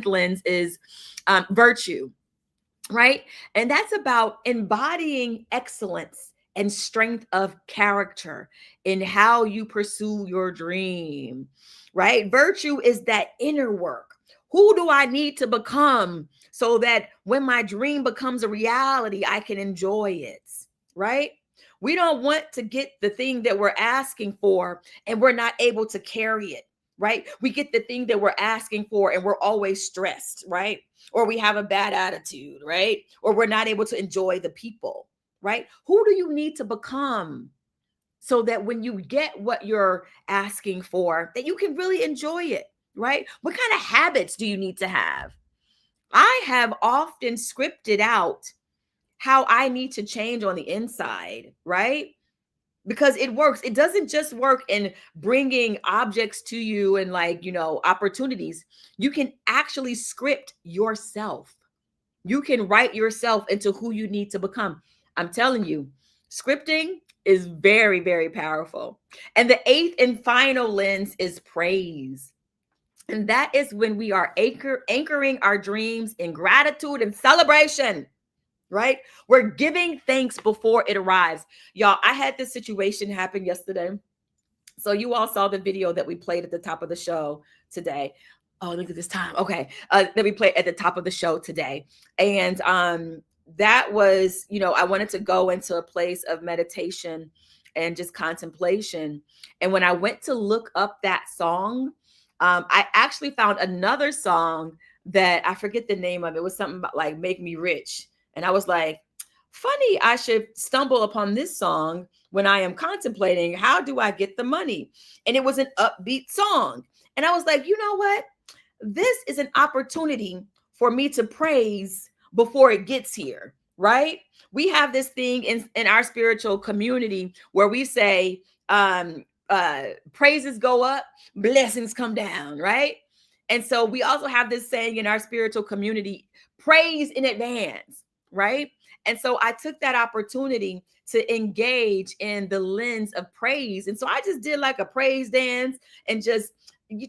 lens is virtue, right? And that's about embodying excellence and strength of character in how you pursue your dream, right? Virtue is that inner work. Who do I need to become so that when my dream becomes a reality, I can enjoy it, right? We don't want to get the thing that we're asking for and we're not able to carry it, right? We get the thing that we're asking for and we're always stressed, right? Or we have a bad attitude, right? Or we're not able to enjoy the people, right? Who do you need to become so that when you get what you're asking for, that you can really enjoy it, right? What kind of habits do you need to have? I have often scripted out how I need to change on the inside, right? Because it works. It doesn't just work in bringing objects to you and opportunities. You can actually script yourself. You can write yourself into who you need to become. I'm telling you, scripting is very, very powerful. And the 8th and final lens is praise. And that is when we are anchoring our dreams in gratitude and celebration, right? We're giving thanks before it arrives. Y'all, I had this situation happen yesterday. So you all saw the video that we played at the top of the show today. Oh, look at this time. Okay. That we played at the top of the show today. And that was, I wanted to go into a place of meditation and just contemplation. And when I went to look up that song, I actually found another song that I forget the name of. It was something about like Make Me Rich. And I was like, funny, I should stumble upon this song when I am contemplating how do I get the money? And it was an upbeat song. And I was like, you know what? This is an opportunity for me to praise before it gets here, right? We have this thing in our spiritual community where we say, praises go up, blessings come down, right? And so we also have this saying in our spiritual community, praise in advance, right? And so I took that opportunity to engage in the lens of praise. And so I just did like a praise dance and just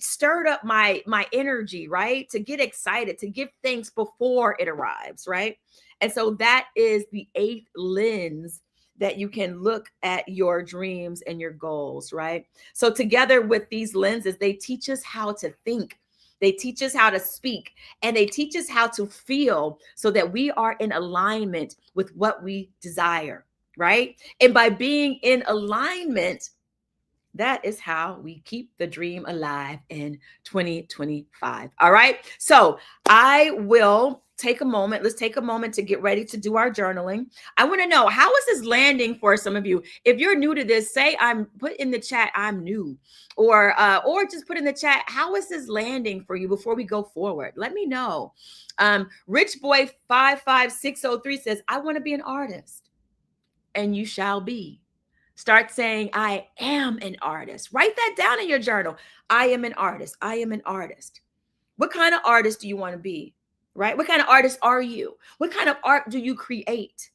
stirred up my energy, right? To get excited, to give thanks before it arrives, right? And so that is the 8th lens that you can look at your dreams and your goals, right? So together with these lenses, they teach us how to think. They teach us how to speak, and they teach us how to feel so that we are in alignment with what we desire, right? And by being in alignment, that is how we keep the dream alive in 2025. All right. So I will take a moment. Let's take a moment to get ready to do our journaling. I want to know, how is this landing for some of you? If you're new to this, put in the chat, I'm new, or just put in the chat, how is this landing for you before we go forward? Let me know. Rich Boy 55603 says, I want to be an artist, and you shall be. Start saying, I am an artist. Write that down in your journal. I am an artist. I am an artist. What kind of artist do you want to be? Right? What kind of artist are you? What kind of art do you create?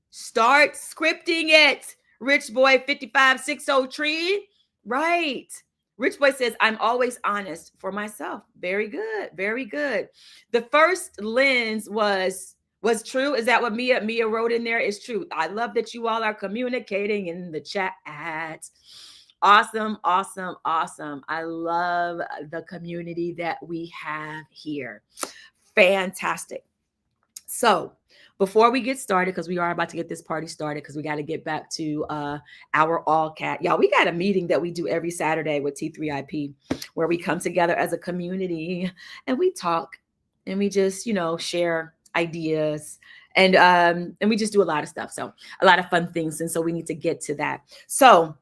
Start scripting it. Rich Boy 55603. Right. Rich Boy says, I'm always honest for myself. Very good. Very good. The first lens was true. Is that what Mia wrote in there? Is true. I love that you all are communicating in the chat. Awesome, awesome, awesome. I love the community that we have here. Fantastic. So before we get started, because we are about to get this party started, because we got to get back to our all cat. Y'all, we got a meeting that we do every Saturday with T3IP where we come together as a community and we talk and we just, share ideas and we just do a lot of stuff. So a lot of fun things. And so we need to get to that. So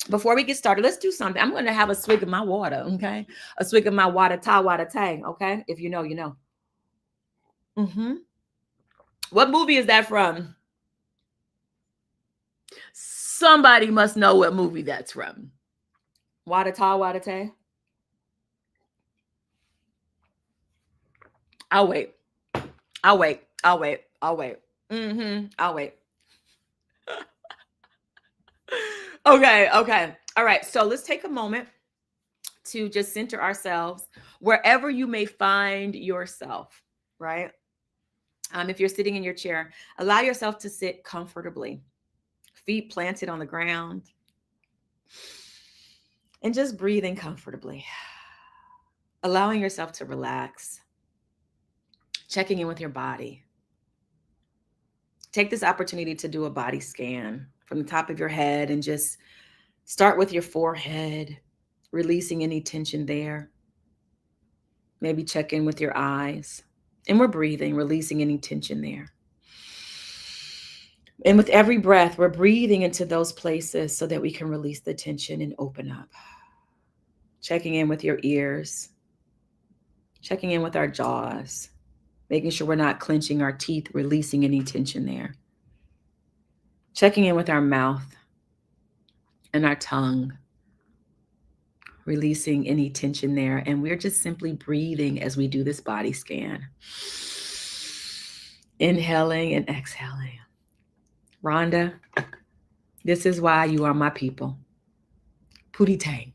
before we get started, let's do something. I'm going to have a swig of my water. Okay. A swig of my water tang. Okay. If you know, you know. What movie is that from? Somebody must know what movie that's from. Wada tang. I'll wait. I'll wait. I'll wait. Okay. All right. So let's take a moment to just center ourselves wherever you may find yourself, right? If you're sitting in your chair, allow yourself to sit comfortably, feet planted on the ground, and just breathing comfortably, allowing yourself to relax, checking in with your body. Take this opportunity to do a body scan from the top of your head and just start with your forehead, releasing any tension there. Maybe check in with your eyes. And we're breathing, releasing any tension there. And with every breath, we're breathing into those places so that we can release the tension and open up. Checking in with your ears, checking in with our jaws, making sure we're not clenching our teeth, releasing any tension there. Checking in with our mouth and our tongue, releasing any tension there. And we're just simply breathing as we do this body scan. Inhaling and exhaling. Rhonda, this is why you are my people. Pootie Tang.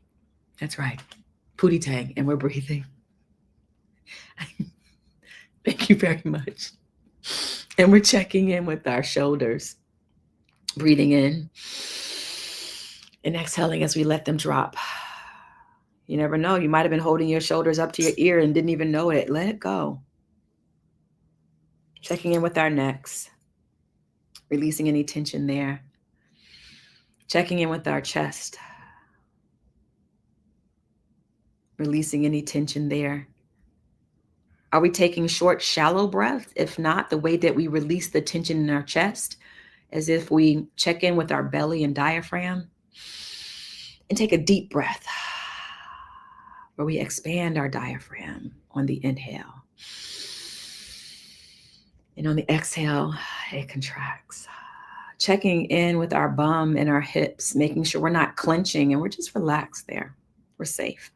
That's right. Pootie Tang. And we're breathing. Thank you very much. And we're checking in with our shoulders. Breathing in and exhaling as we let them drop. You never know. You might have been holding your shoulders up to your ear and didn't even know it. Let it go. Checking in with our necks. Releasing any tension there. Checking in with our chest. Releasing any tension there. Are we taking short, shallow breaths? If not, the way that we release the tension in our chest, as if we check in with our belly and diaphragm. And take a deep breath. where we expand our diaphragm on the inhale. And on the exhale, it contracts. Checking in with our bum and our hips, making sure we're not clenching and we're just relaxed there. We're safe.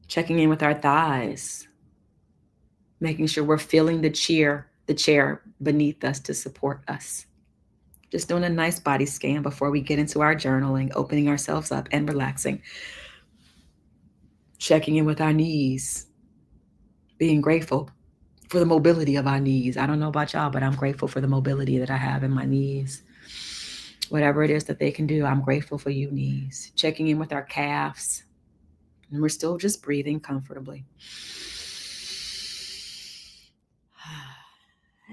Checking in with our thighs, making sure we're feeling the chair beneath us to support us. Just doing a nice body scan before we get into our journaling, opening ourselves up and relaxing. Checking in with our knees, being grateful for the mobility of our knees. I don't know about y'all, but I'm grateful for the mobility that I have in my knees. Whatever it is that they can do, I'm grateful for you knees. Checking in with our calves. And we're still just breathing comfortably.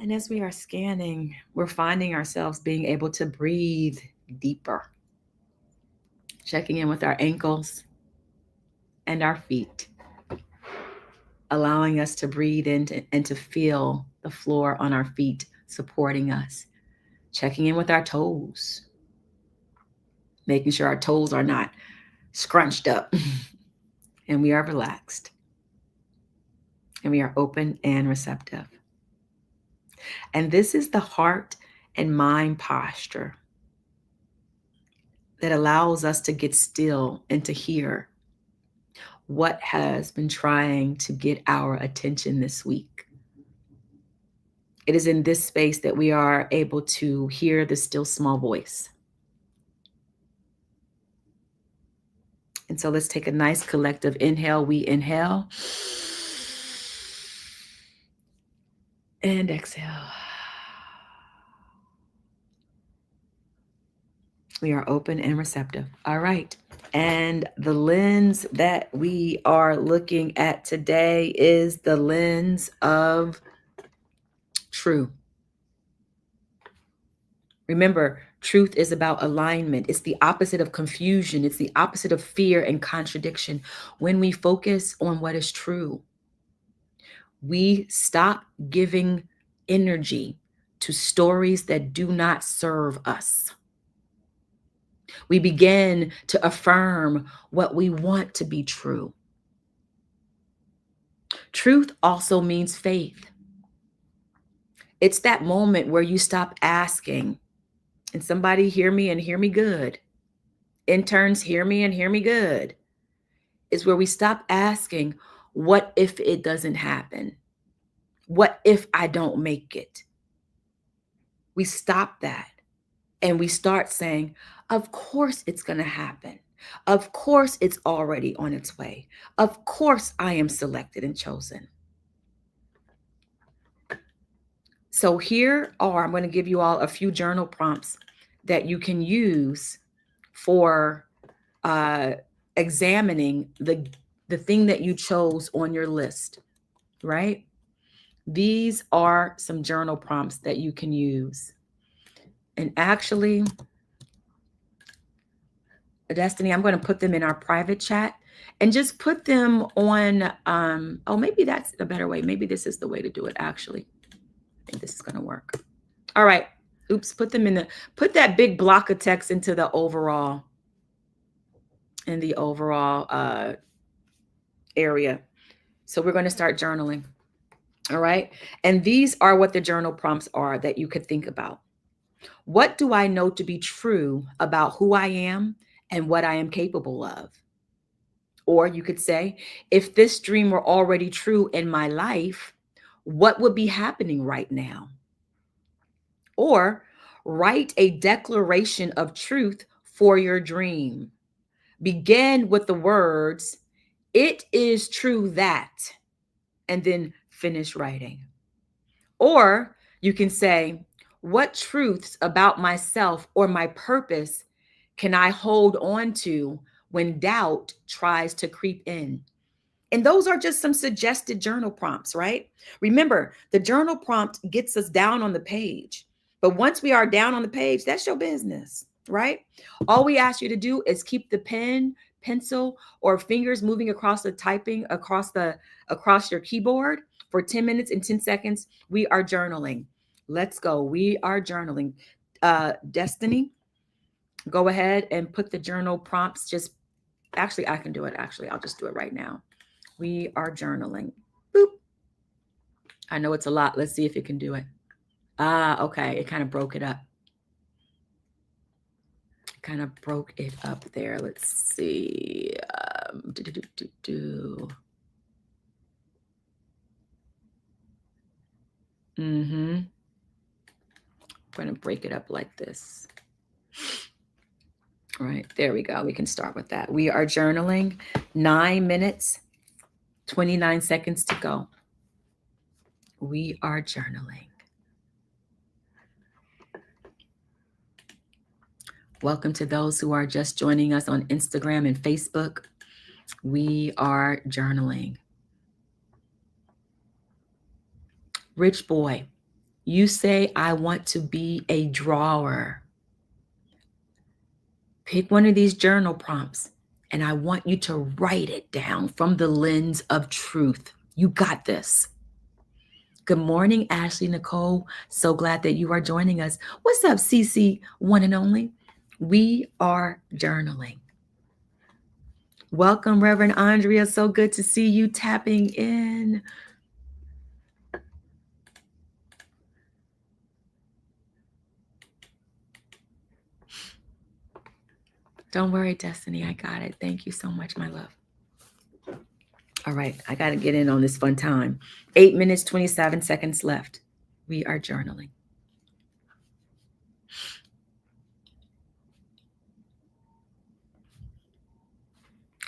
And as we are scanning, we're finding ourselves being able to breathe deeper. Checking in with our ankles and our feet, allowing us to breathe in and to feel the floor on our feet supporting us. Checking in with our toes, making sure our toes are not scrunched up and we are relaxed and we are open and receptive. And this is the heart and mind posture that allows us to get still and to hear what has been trying to get our attention this week. It is in this space that we are able to hear the still small voice. And so let's take a nice collective inhale. We inhale and exhale. We are open and receptive. All right. And the lens that we are looking at today is the lens of true. Remember, truth is about alignment. It's the opposite of confusion. It's the opposite of fear and contradiction. When we focus on what is true, we stop giving energy to stories that do not serve us. We begin to affirm what we want to be true. Truth also means faith. It's that moment where you stop asking, and somebody hear me and hear me good. Interns, hear me and hear me good. It's where we stop asking, what if it doesn't happen? What if I don't make it? We stop that and we start saying, of course it's going to happen. Of course it's already on its way. Of course I am selected and chosen. So I'm going to give you all a few journal prompts that you can use for examining the thing that you chose on your list, right? These are some journal prompts that you can use. And actually, Destiny, I'm going to put them in our private chat and just put them on, maybe that's a better way. Maybe this is the way to do it, actually. I think this is going to work. All right. Oops. Put that big block of text into the overall area. So we're going to start journaling. All right. And these are what the journal prompts are that you could think about. What do I know to be true about who I am and what I am capable of? Or you could say, if this dream were already true in my life, what would be happening right now? Or write a declaration of truth for your dream. Begin with the words, it is true that, and then finish writing. Or you can say, what truths about myself or my purpose can I hold on to when doubt tries to creep in? And those are just some suggested journal prompts, right? Remember, the journal prompt gets us down on the page. But once we are down on the page, that's your business, right? All we ask you to do is keep the pen, pencil, or fingers moving across the typing, across your keyboard for 10 minutes and 10 seconds. We are journaling. Let's go. We are journaling. Destiny, go ahead and put the journal prompts. Actually, I can do it. Actually, I'll just do it right now. We are journaling. Boop. I know it's a lot. Let's see if it can do it. Okay. It kind of broke it up. Kind of broke it up there. Let's see. I'm going to break it up like this. All right, there we go. We can start with that. We are journaling. 9 minutes, 29 seconds to go. We are journaling. Welcome to those who are just joining us on Instagram and Facebook. We are journaling. Rich boy, you say, I want to be a drawer. Pick one of these journal prompts, and I want you to write it down from the lens of truth. You got this. Good morning, Ashley Nicole. So glad that you are joining us. What's up, CC, one and only? We are journaling. Welcome, Reverend Andrea. So good to see you tapping in. Don't worry, Destiny. I got it. Thank you so much, my love. All right. I got to get in on this fun time. 8 minutes, 27 seconds left. We are journaling.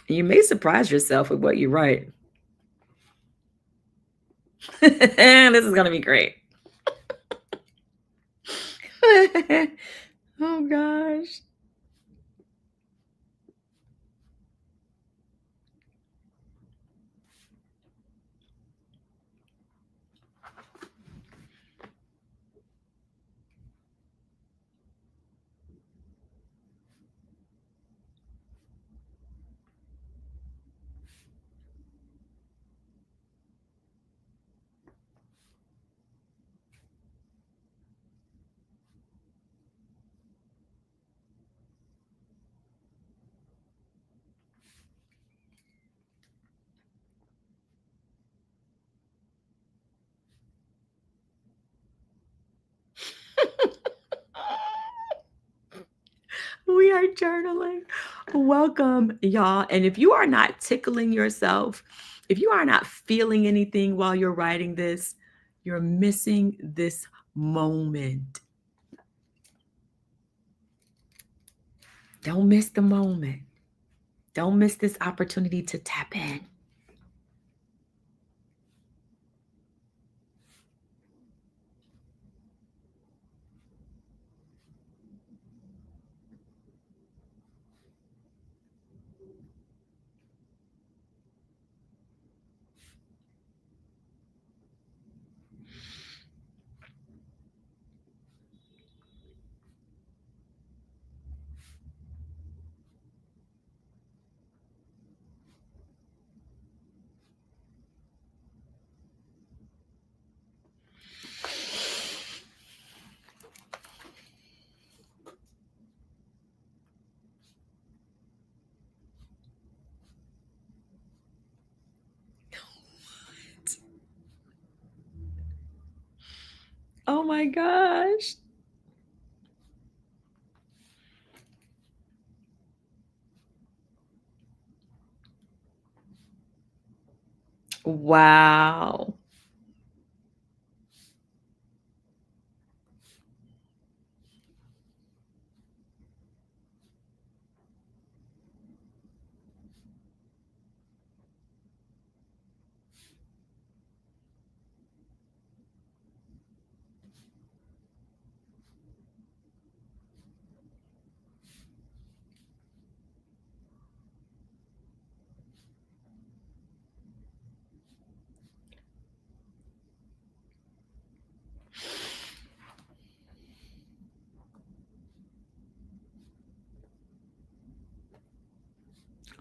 You may surprise yourself with what you write. This is going to be great. Oh, gosh. We are journaling. Welcome, y'all. And if you are not tickling yourself, if you are not feeling anything while you're writing this, you're missing this moment. Don't miss the moment. Don't miss this opportunity to tap in. Oh my gosh. Wow.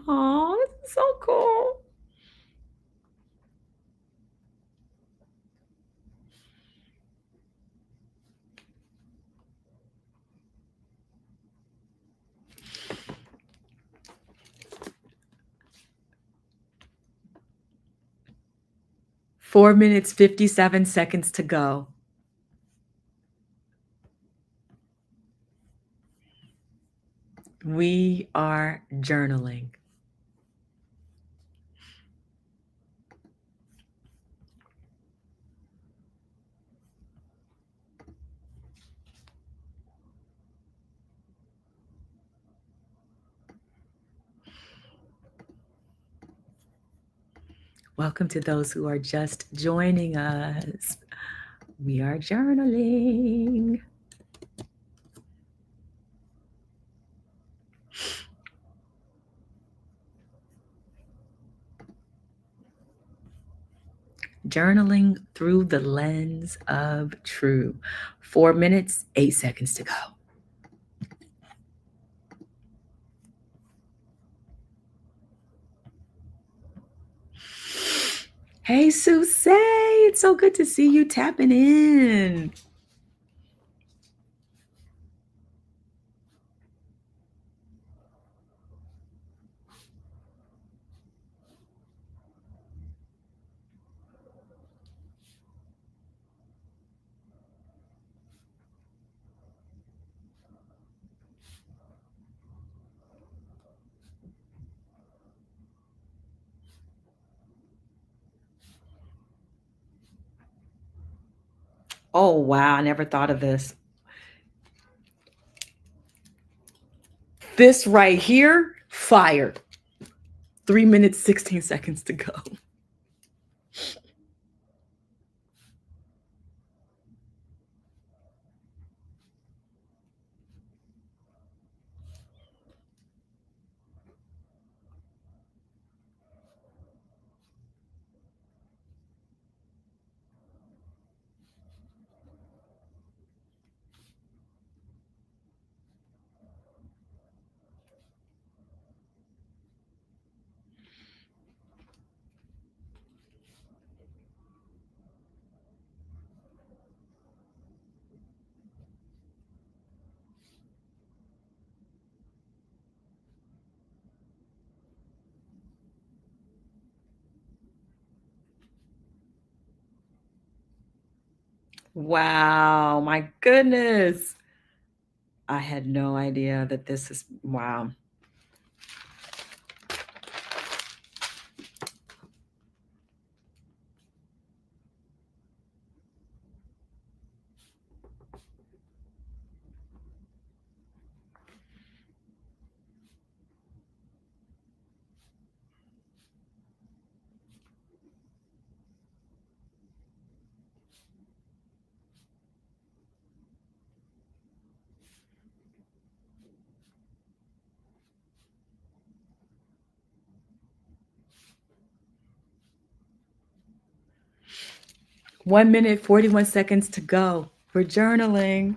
Oh, this is so cool. 4 minutes, 57 seconds to go. We are journaling. Welcome to those who are just joining us. We are journaling. Journaling through the lens of true. 4 minutes, 8 seconds to go. Hey, Susie, it's so good to see you tapping in. Oh, wow, I never thought of this. This right here, fire. 3 minutes, 16 seconds to go. Wow, my goodness. I had no idea that this is, wow. One minute, 41 seconds to go. We're journaling.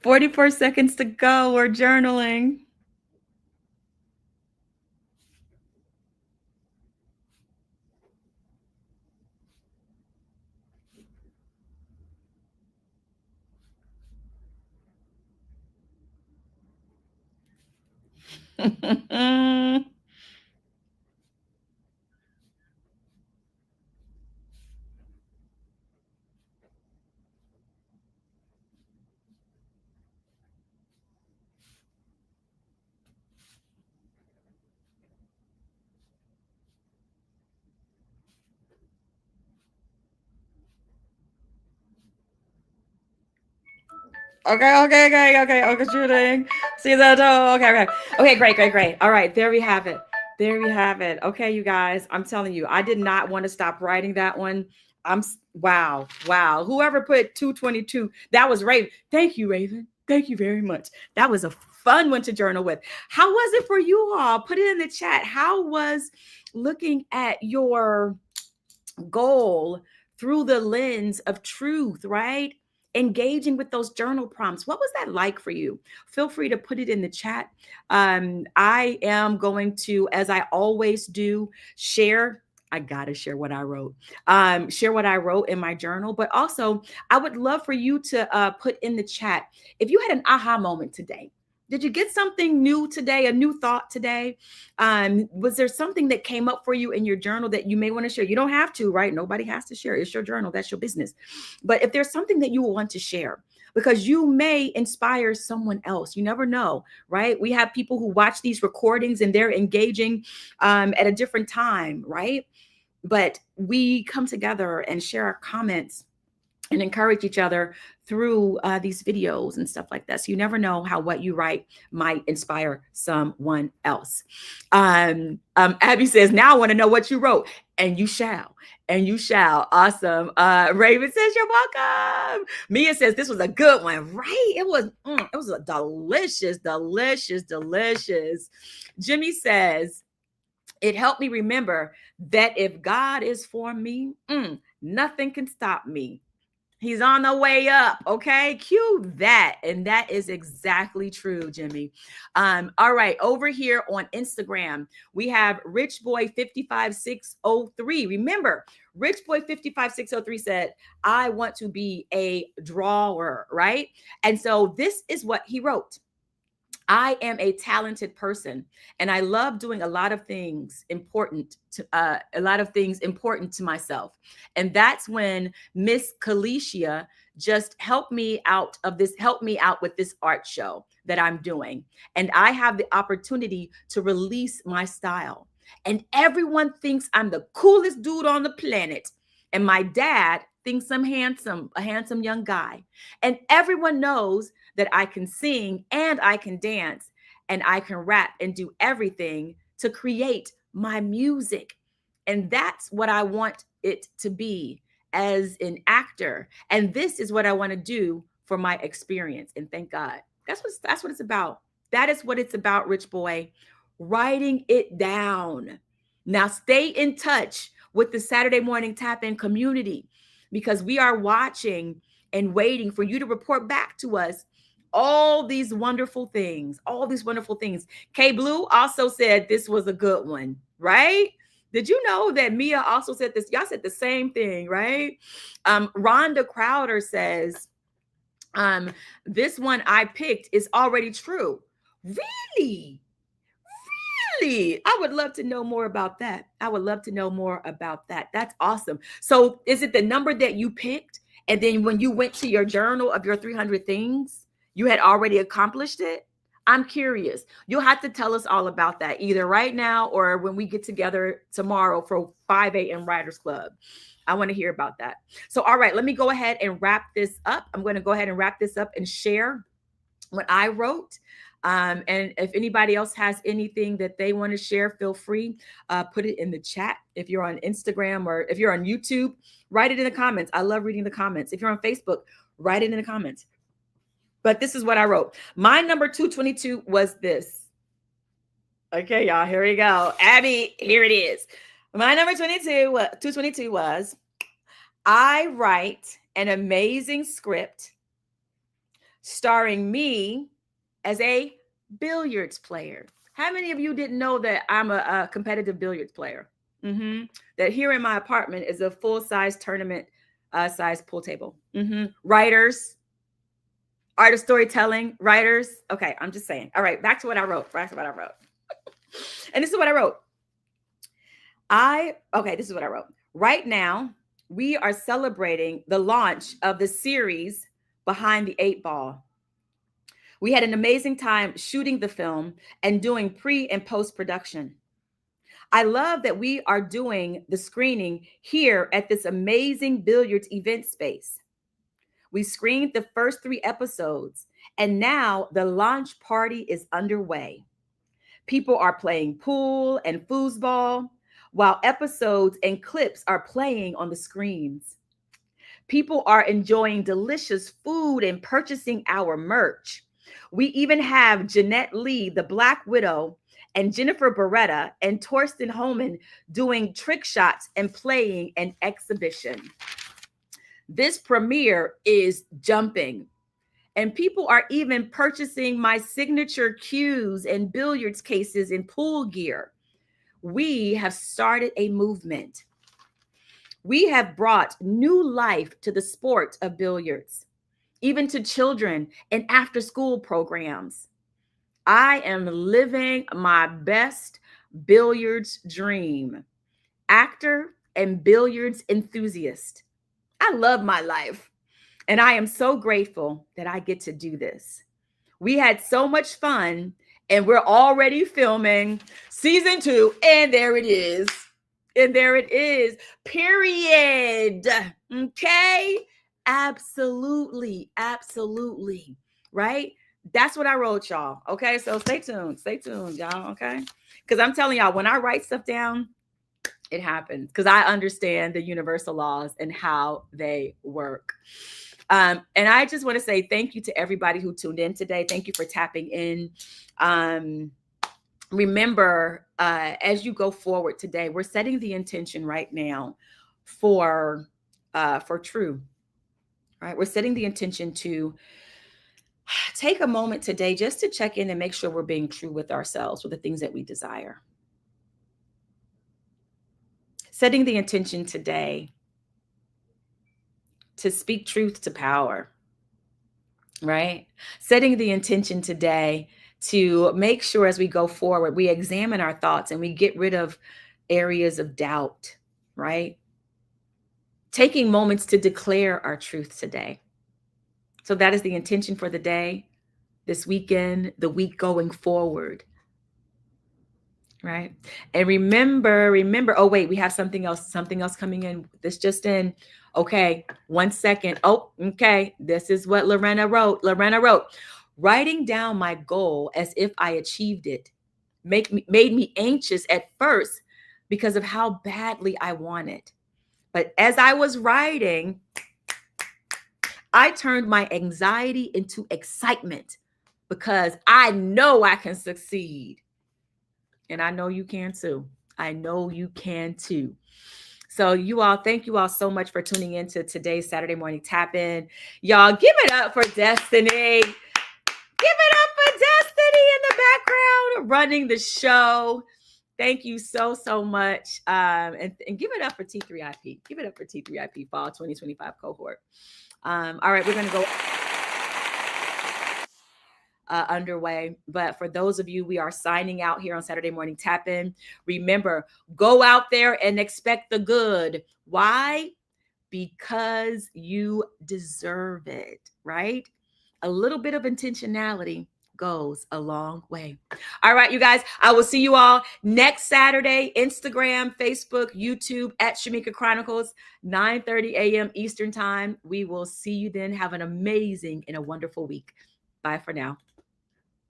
"44 seconds to go. We're journaling." Okay, shooting. See that? Oh, okay, great. All right, there we have it. Okay, you guys, I'm telling you, I did not want to stop writing that one. Wow. Whoever put 222, that was Raven. Thank you, Raven. Thank you very much. That was a fun one to journal with. How was it for you all? Put it in the chat. How was looking at your goal through the lens of truth, right? Engaging with those journal prompts. What was that like for you? Feel free to put it in the chat. I am going to, as I always do, share. I got to share what I wrote. Share what I wrote in my journal. But also, I would love for you to put in the chat if you had an aha moment today. Did you get something new today, a new thought today? Was there something that came up for you in your journal that you may want to share? You don't have to, right? Nobody has to share. It's your journal. That's your business. But if there's something that you want to share, because you may inspire someone else. You never know, right? We have people who watch these recordings and they're engaging at a different time, right? But we come together and share our comments and encourage each other through these videos and stuff like that. So you never know how what you write might inspire someone else. Abby says, now I want to know what you wrote. And you shall. Awesome. Raven says, you're welcome. Mia says, this was a good one, right? It was a delicious. Jimmy says, it helped me remember that if God is for me, nothing can stop me. He's on the way up. Okay. Cue that. And that is exactly true, Jimmy. All right. Over here on Instagram, we have Rich Boy 55603. Remember, Rich Boy 55603 said, I want to be a drawer, right? And so this is what he wrote. I am a talented person and I love doing a lot of things important to myself. And that's when Miss Kalicia just helped me out with this art show that I'm doing. And I have the opportunity to release my style. And everyone thinks I'm the coolest dude on the planet. And my dad thinks I'm a handsome young guy. And everyone knows that I can sing and I can dance and I can rap and do everything to create my music. And that's what I want it to be as an actor. And this is what I want to do for my experience. And thank God. That's what it's about. That is what it's about, Rich Boy. Writing it down. Now stay in touch with the Saturday Morning Tap In community because we are watching and waiting for you to report back to us all these wonderful things. K Blue also said this was a good one, right? Did you know that Mia also said this? Y'all said the same thing, right? Rhonda Crowder says, this one I picked is already true. Really? I would love to know more about that. That's awesome. So is it the number that you picked? And then when you went to your journal of your 300 things, you had already accomplished it? I'm curious. You'll have to tell us all about that either right now or when we get together tomorrow for 5 a.m. Writers Club. I want to hear about that. So, all right, let me go ahead and wrap this up. I'm going to go ahead and wrap this up and share what I wrote. And if anybody else has anything that they want to share, feel free, put it in the chat. If you're on Instagram or if you're on YouTube, write it in the comments. I love reading the comments. If you're on Facebook, write it in the comments. But this is what I wrote. My number 222 was this. Okay, y'all, here we go. Abby, here it is. My number 222 was, I write an amazing script starring me as a billiards player. How many of you didn't know that I'm a competitive billiards player? That here in my apartment is a full-size tournament size pool table. Writers, art of storytelling, writers. Okay, I'm just saying. All right, back to what I wrote. And this is what I wrote. This is what I wrote. Right now, we are celebrating the launch of the series Behind the 8 Ball. We had an amazing time shooting the film and doing pre and post production. I love that we are doing the screening here at this amazing billiards event space. We screened the first 3 episodes, and now the launch party is underway. People are playing pool and foosball, while episodes and clips are playing on the screens. People are enjoying delicious food and purchasing our merch. We even have Jeanette Lee, the Black Widow, and Jennifer Beretta and Torsten Homan doing trick shots and playing an exhibition. This premiere is jumping, and people are even purchasing my signature cues and billiards cases and pool gear. We have started a movement. We have brought new life to the sport of billiards, even to children and after-school programs. I am living my best billiards dream. Actor and billiards enthusiast. I love my life, and I am so grateful that I get to do this. We had so much fun, and we're already filming season 2, and there it is. And there it is, period. Okay? Absolutely, absolutely, right? That's what I wrote, y'all. Okay, so stay tuned, y'all, okay? Because I'm telling y'all, when I write stuff down, it happens, because I understand the universal laws and how they work. And I just want to say thank you to everybody who tuned in today. Thank you for tapping in. Remember, as you go forward today, we're setting the intention right now for true. Right? We're setting the intention to take a moment today just to check in and make sure we're being true with ourselves, with the things that we desire. Setting the intention today to speak truth to power, right? Setting the intention today to make sure as we go forward, we examine our thoughts and we get rid of areas of doubt, right? Taking moments to declare our truth today. So that is the intention for the day, this weekend, the week going forward. Right. And remember, oh, wait, we have something else coming in. This just in. Okay. 1 second. Oh, okay. This is what Lorena wrote. Writing down my goal as if I achieved it made me anxious at first because of how badly I want it. But as I was writing, I turned my anxiety into excitement because I know I can succeed. And I know you can too. So you all, thank you all so much for tuning into today's Saturday Morning Tap In. Y'all, give it up for Destiny. Give it up for Destiny in the background running the show. Thank you so much. And give it up for T3IP. Give it up for T3IP Fall 2025 cohort. All right, we're going to go underway. But for those of you, we are signing out here on Saturday Morning Tap In. Remember, go out there and expect the good. Why? Because you deserve it, right? A little bit of intentionality goes a long way. All right, you guys, I will see you all next Saturday, Instagram, Facebook, YouTube at Shamika Chronicles, 9:30 a.m. Eastern time. We will see you then. Have an amazing and a wonderful week. Bye for now.